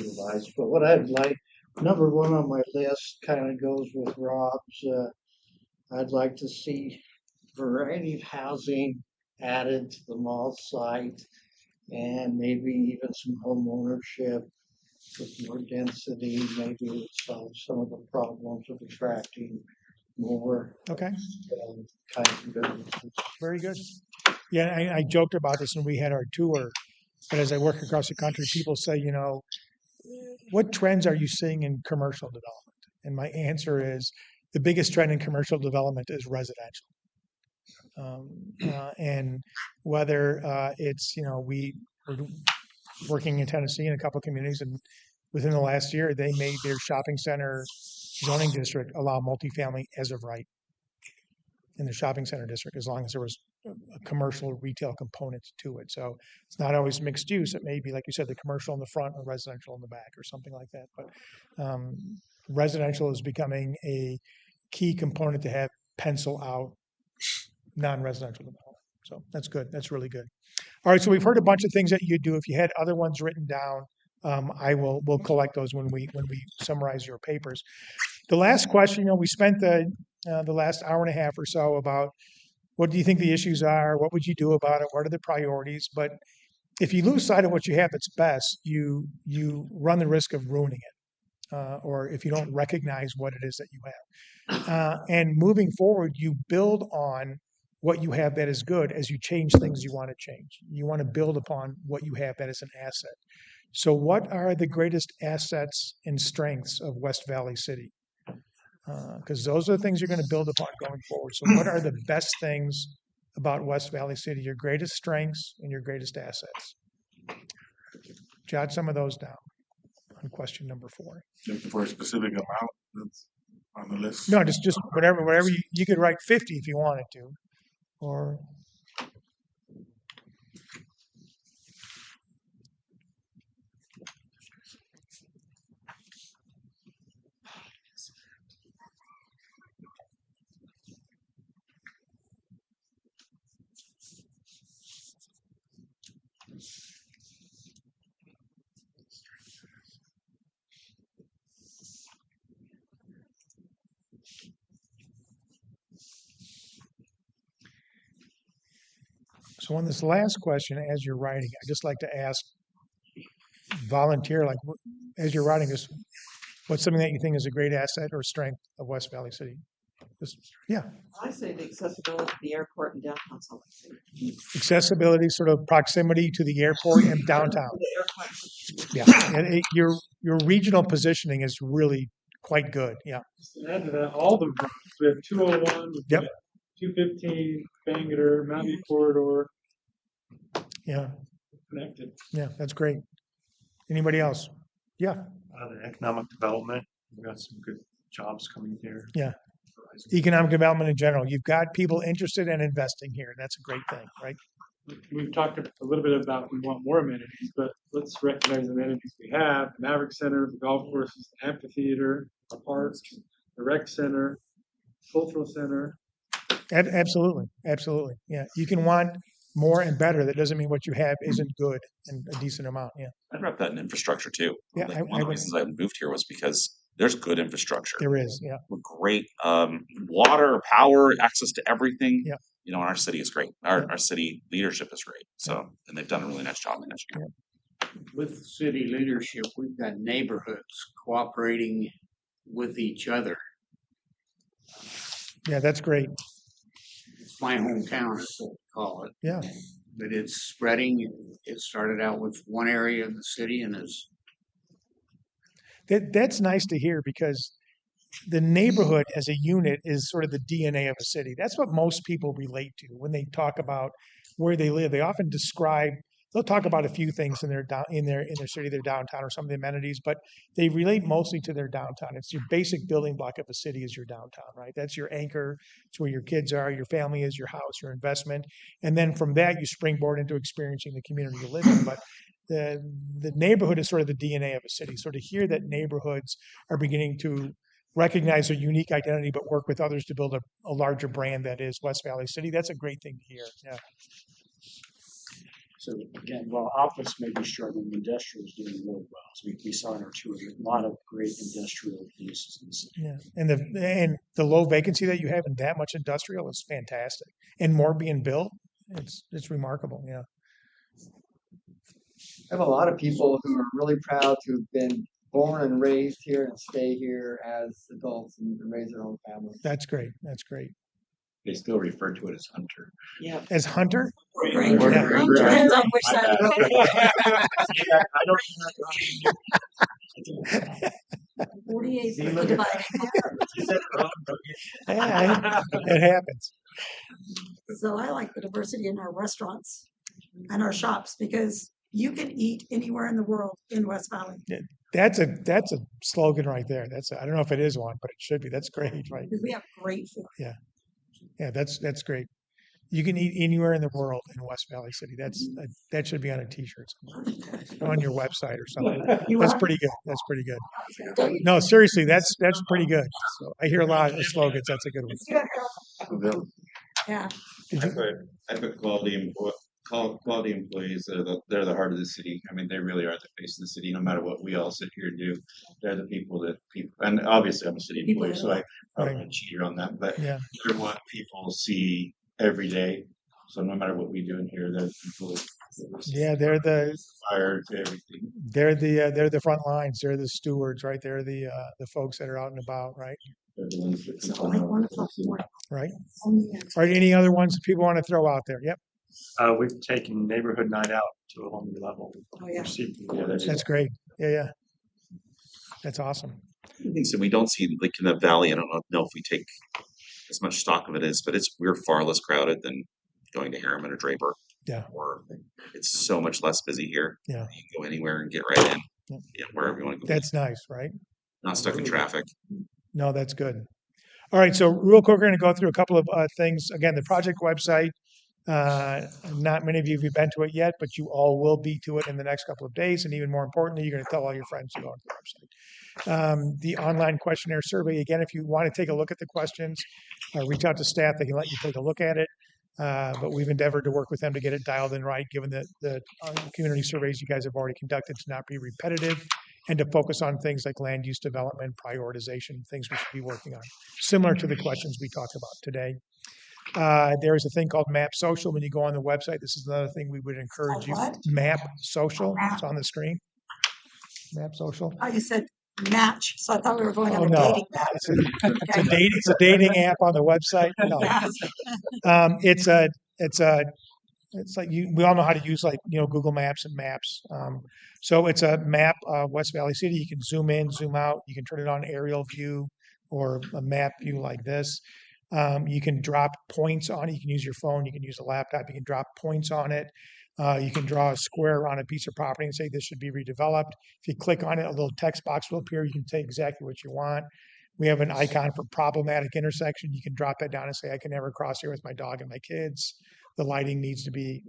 utilize. But what I'd like, number one on my list kind of goes with Rob's. I'd like to see variety of housing added to the mall site and maybe even some home ownership with more density. Maybe it would solve some of the problems of attracting more Okay. kinds of businesses. Very good. Yeah, I joked about this when we had our tour, but as I work across the country, people say, what trends are you seeing in commercial development? And my answer is the biggest trend in commercial development is residential. And whether it's, we're working in Tennessee in a couple of communities, and within the last year, they made their shopping center zoning district allow multifamily as of right in the shopping center district, as long as there was a commercial retail component to it. So it's not always mixed use. It may be, like you said, the commercial in the front or residential in the back or something like that. But residential is becoming a key component to have pencil out non-residential development. So that's good. That's really good. All right. So we've heard a bunch of things that you do. If you had other ones written down, we'll collect those when we summarize your papers. The last question, we spent the last hour and a half or so about what do you think the issues are? What would you do about it? What are the priorities? But if you lose sight of what you have that's best, you run the risk of ruining it. Or if you don't recognize what it is that you have. And moving forward, you build on what you have that is good as you change things you want to change. You want to build upon what you have that is an asset. So what are the greatest assets and strengths of West Valley City? Because those are the things you're going to build upon going forward. So what are the best things about West Valley City, your greatest strengths and your greatest assets? Jot some of those down on question number 4. Looking for a specific amount that's on the list? No, just whatever you could write 50 if you wanted to, or so on this last question, as you're writing, I just like to ask, volunteer, like as you're writing this, what's something that you think is a great asset or strength of West Valley City? Yeah, I say the accessibility to the airport and downtown Salt Lake City. accessibility, sort of proximity to the airport and downtown. The airport. Yeah, and your regional positioning is really quite good. Yeah, Just to add to that, all the roads, we have 201, we've Yep. got 215, Bangor, Mountain View Corridor, yeah, connected. yeah. That's great. Anybody else? Yeah, The economic development, we've got some good jobs coming here. yeah. Economic development in general. You've got people interested in investing here. That's a great thing, right? We've talked a little bit about we want more amenities, but let's recognize the amenities we have. The Maverick Center, the golf courses, the amphitheater, the parks, the rec center, cultural center. Absolutely, absolutely. Yeah, you can want more and better. That doesn't mean what you have isn't good and a decent amount. Yeah, I'd wrap that in infrastructure too. Yeah, Like, I one of the would- reasons I moved here was because there's good infrastructure. there is. Yeah, With great water, power, access to everything. Yeah. You know, and our city is great. Our city leadership is great. So, and they've done a really nice job in this year. With city leadership, we've got neighborhoods cooperating with each other. yeah. That's great. It's my hometown, is what we call it. Yeah, But it's spreading. It started out with one area of the city and is that's nice to hear because the neighborhood as a unit is sort of the DNA of a city. That's what most people relate to when they talk about where they live. They often describe. They'll talk about a few things in their city, their downtown, or some of the amenities, but they relate mostly to their downtown. It's your basic building block of a city is your downtown, right? That's your anchor. It's where your kids are, your family is, your house, your investment, and then from that you springboard into experiencing the community you live in. But the neighborhood is sort of the DNA of a city. So to hear that neighborhoods are beginning to recognize their unique identity, but work with others to build a larger brand that is West Valley City, that's a great thing to hear. Yeah. So again, while office may be struggling, industrial is doing really well. So we saw in our tour a lot of great industrial uses in the city. Yeah, and the low vacancy that you have in that much industrial is fantastic, and more being built. It's remarkable. Yeah. I have a lot of people who are really proud to have been born and raised here and stay here as adults and raise their own families. That's great. That's great. They still refer to it as Hunter. Yeah. As Hunter? Ranger. Yeah. Depends on which side. I don't 48 See, is look the at- Yeah, it happens. So I like the diversity in our restaurants and our shops because you can eat anywhere in the world in West Valley. That's a slogan right there. I don't know if it is one, but it should be. That's great, right? Because we have great food. Yeah. Yeah, that's great. You can eat anywhere in the world in West Valley City. That should be on a t-shirt somewhere, on your website or something. That's pretty good. That's pretty good. No, seriously, that's pretty good. So I hear a lot of slogans. That's a good one. Yeah. I put quality employees. They're the heart of the city. I mean, they really are the face of the city. No matter what we all sit here and do, they're the people, and obviously I'm a city employee, so I probably Right. cheat on that. But Yeah. they're what people see every day. So no matter what we do in here, they're the people. Yeah, they're the fire to everything. they're the front lines. They're the stewards, right? They're the folks that are out and about, right? They're the ones that So like 1 o'clock in the morning. Right. Oh, yeah. Are there any other ones that people want to throw out there? Yep. We've taken neighborhood night out to a whole new level. Oh, yeah. Received Yeah, awards. That's great. Yeah. That's awesome. I think so. We don't see like in the valley. I don't know if we take as much stock of it as, but we're far less crowded than going to Harriman or Draper. Yeah. Or it's so much less busy here. Yeah. You can go anywhere and get right in. Yeah. Yeah, wherever you want to go. That's nice, right? Not stuck in traffic. No, that's good. All right, so real quick, we're going to go through a couple of things. Again, the project website. Not many of you have been to it yet, but you all will be to it in the next couple of days. And even more importantly, you're going to tell all your friends to go to the website. The online questionnaire survey. Again, if you want to take a look at the questions, reach out to staff. They can let you take a look at it. But we've endeavored to work with them to get it dialed in right, given that the community surveys you guys have already conducted to not be repetitive and to focus on things like land use development, prioritization, things we should be working on, similar to the questions we talked about today. There is a thing called Map Social. When you go on the website, this is another thing we would encourage you. What? Map Social. It's on the screen. Map Social. Oh, you said Match, so I thought we were going on Oh, a no. dating app. It's a dating app on the website. No. It's like we all know how to use Google Maps and Maps. So it's a map of West Valley City. You can zoom in, zoom out. You can turn it on aerial view or a map view like this. You can drop points on it. You can use your phone. You can use a laptop. You can drop points on it. You can draw a square around a piece of property and say this should be redeveloped. If you click on it, a little text box will appear. You can say exactly what you want. We have an icon for problematic intersection. You can drop that down and say, I can never cross here with my dog and my kids. The lighting needs to be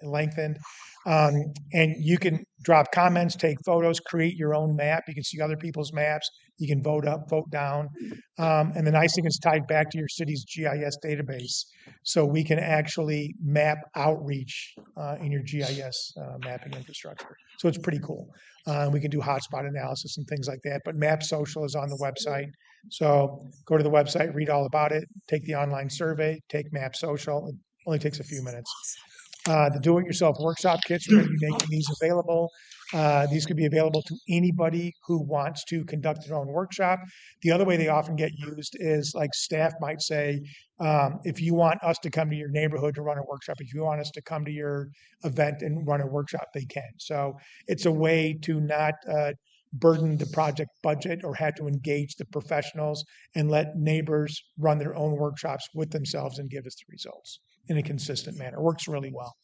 lengthened. And you can drop comments, take photos, create your own map. You can see other people's maps. You can vote up, vote down. And the nice thing is tied back to your city's GIS database. So we can actually map outreach in your GIS mapping infrastructure. So it's pretty cool. We can do hotspot analysis and things like that. But Map Social is on the website. So go to the website, read all about it, take the online survey, take Map Social. It only takes a few minutes. The do-it-yourself workshop kits, we're going to be making these available. These could be available to anybody who wants to conduct their own workshop. The other way they often get used is like staff might say, if you want us to come to your neighborhood to run a workshop, if you want us to come to your event and run a workshop, they can. So it's a way to not burden the project budget or have to engage the professionals and let neighbors run their own workshops with themselves and give us the results in a consistent manner. It works really well.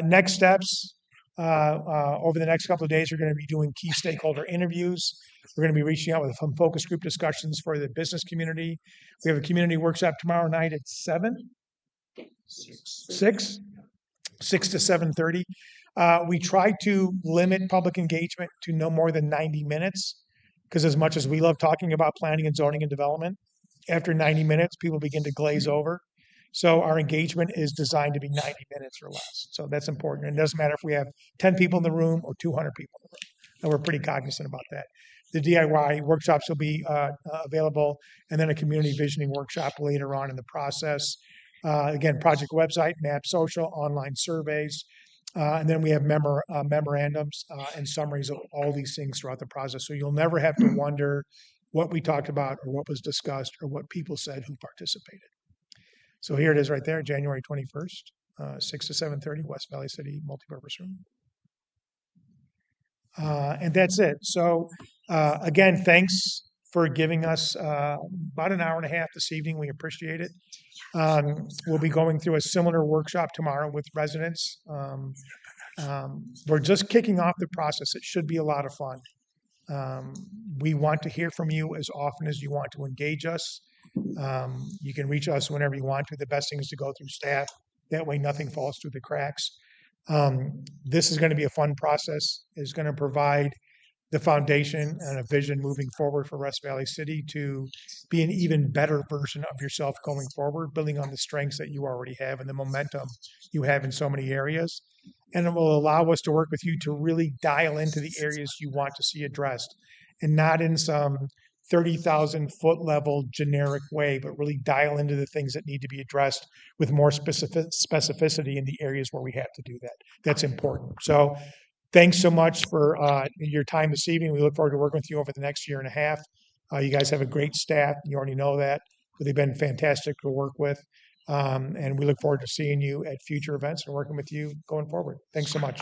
Next steps, over the next couple of days, we're going to be doing key stakeholder interviews. We're going to be reaching out with some focus group discussions for the business community. We have a community workshop tomorrow night at 7? 6 to 7:30. We try to limit public engagement to no more than 90 minutes because as much as we love talking about planning and zoning and development, after 90 minutes, people begin to glaze over. So our engagement is designed to be 90 minutes or less. So that's important. And it doesn't matter if we have 10 people in the room or 200 people in the room. And we're pretty cognizant about that. The DIY workshops will be available, and then a community visioning workshop later on in the process. Again, project website, Map Social, online surveys. And then we have memorandums and summaries of all these things throughout the process. So you'll never have to wonder what we talked about or what was discussed or what people said who participated. So here it is right there, January 21st, 6 to 7:30, West Valley City Multipurpose Room. And that's it. So again, thanks for giving us about an hour and a half this evening. We appreciate it. We'll be going through a similar workshop tomorrow with residents. We're just kicking off the process. It should be a lot of fun. We want to hear from you as often as you want to engage us. You can reach us whenever you want to. The best thing is to go through staff. That way nothing falls through the cracks. This is going to be a fun process. It's going to provide the foundation and a vision moving forward for West Valley City to be an even better version of yourself going forward, building on the strengths that you already have and the momentum you have in so many areas. And it will allow us to work with you to really dial into the areas you want to see addressed and not in some 30,000 foot level generic way, but really dial into the things that need to be addressed with more specificity in the areas where we have to do that. That's important. So thanks so much for your time this evening. We look forward to working with you over the next year and a half. You guys have a great staff. You already know that. But they've been fantastic to work with. And we look forward to seeing you at future events and working with you going forward. Thanks so much.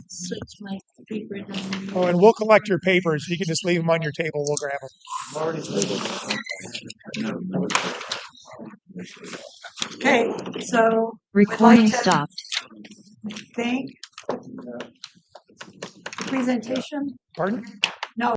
Switch my paper down. Oh, and we'll collect your papers. You can just leave them on your table. We'll grab them. Okay, so Recording we'd like to stopped. thank the presentation. Pardon?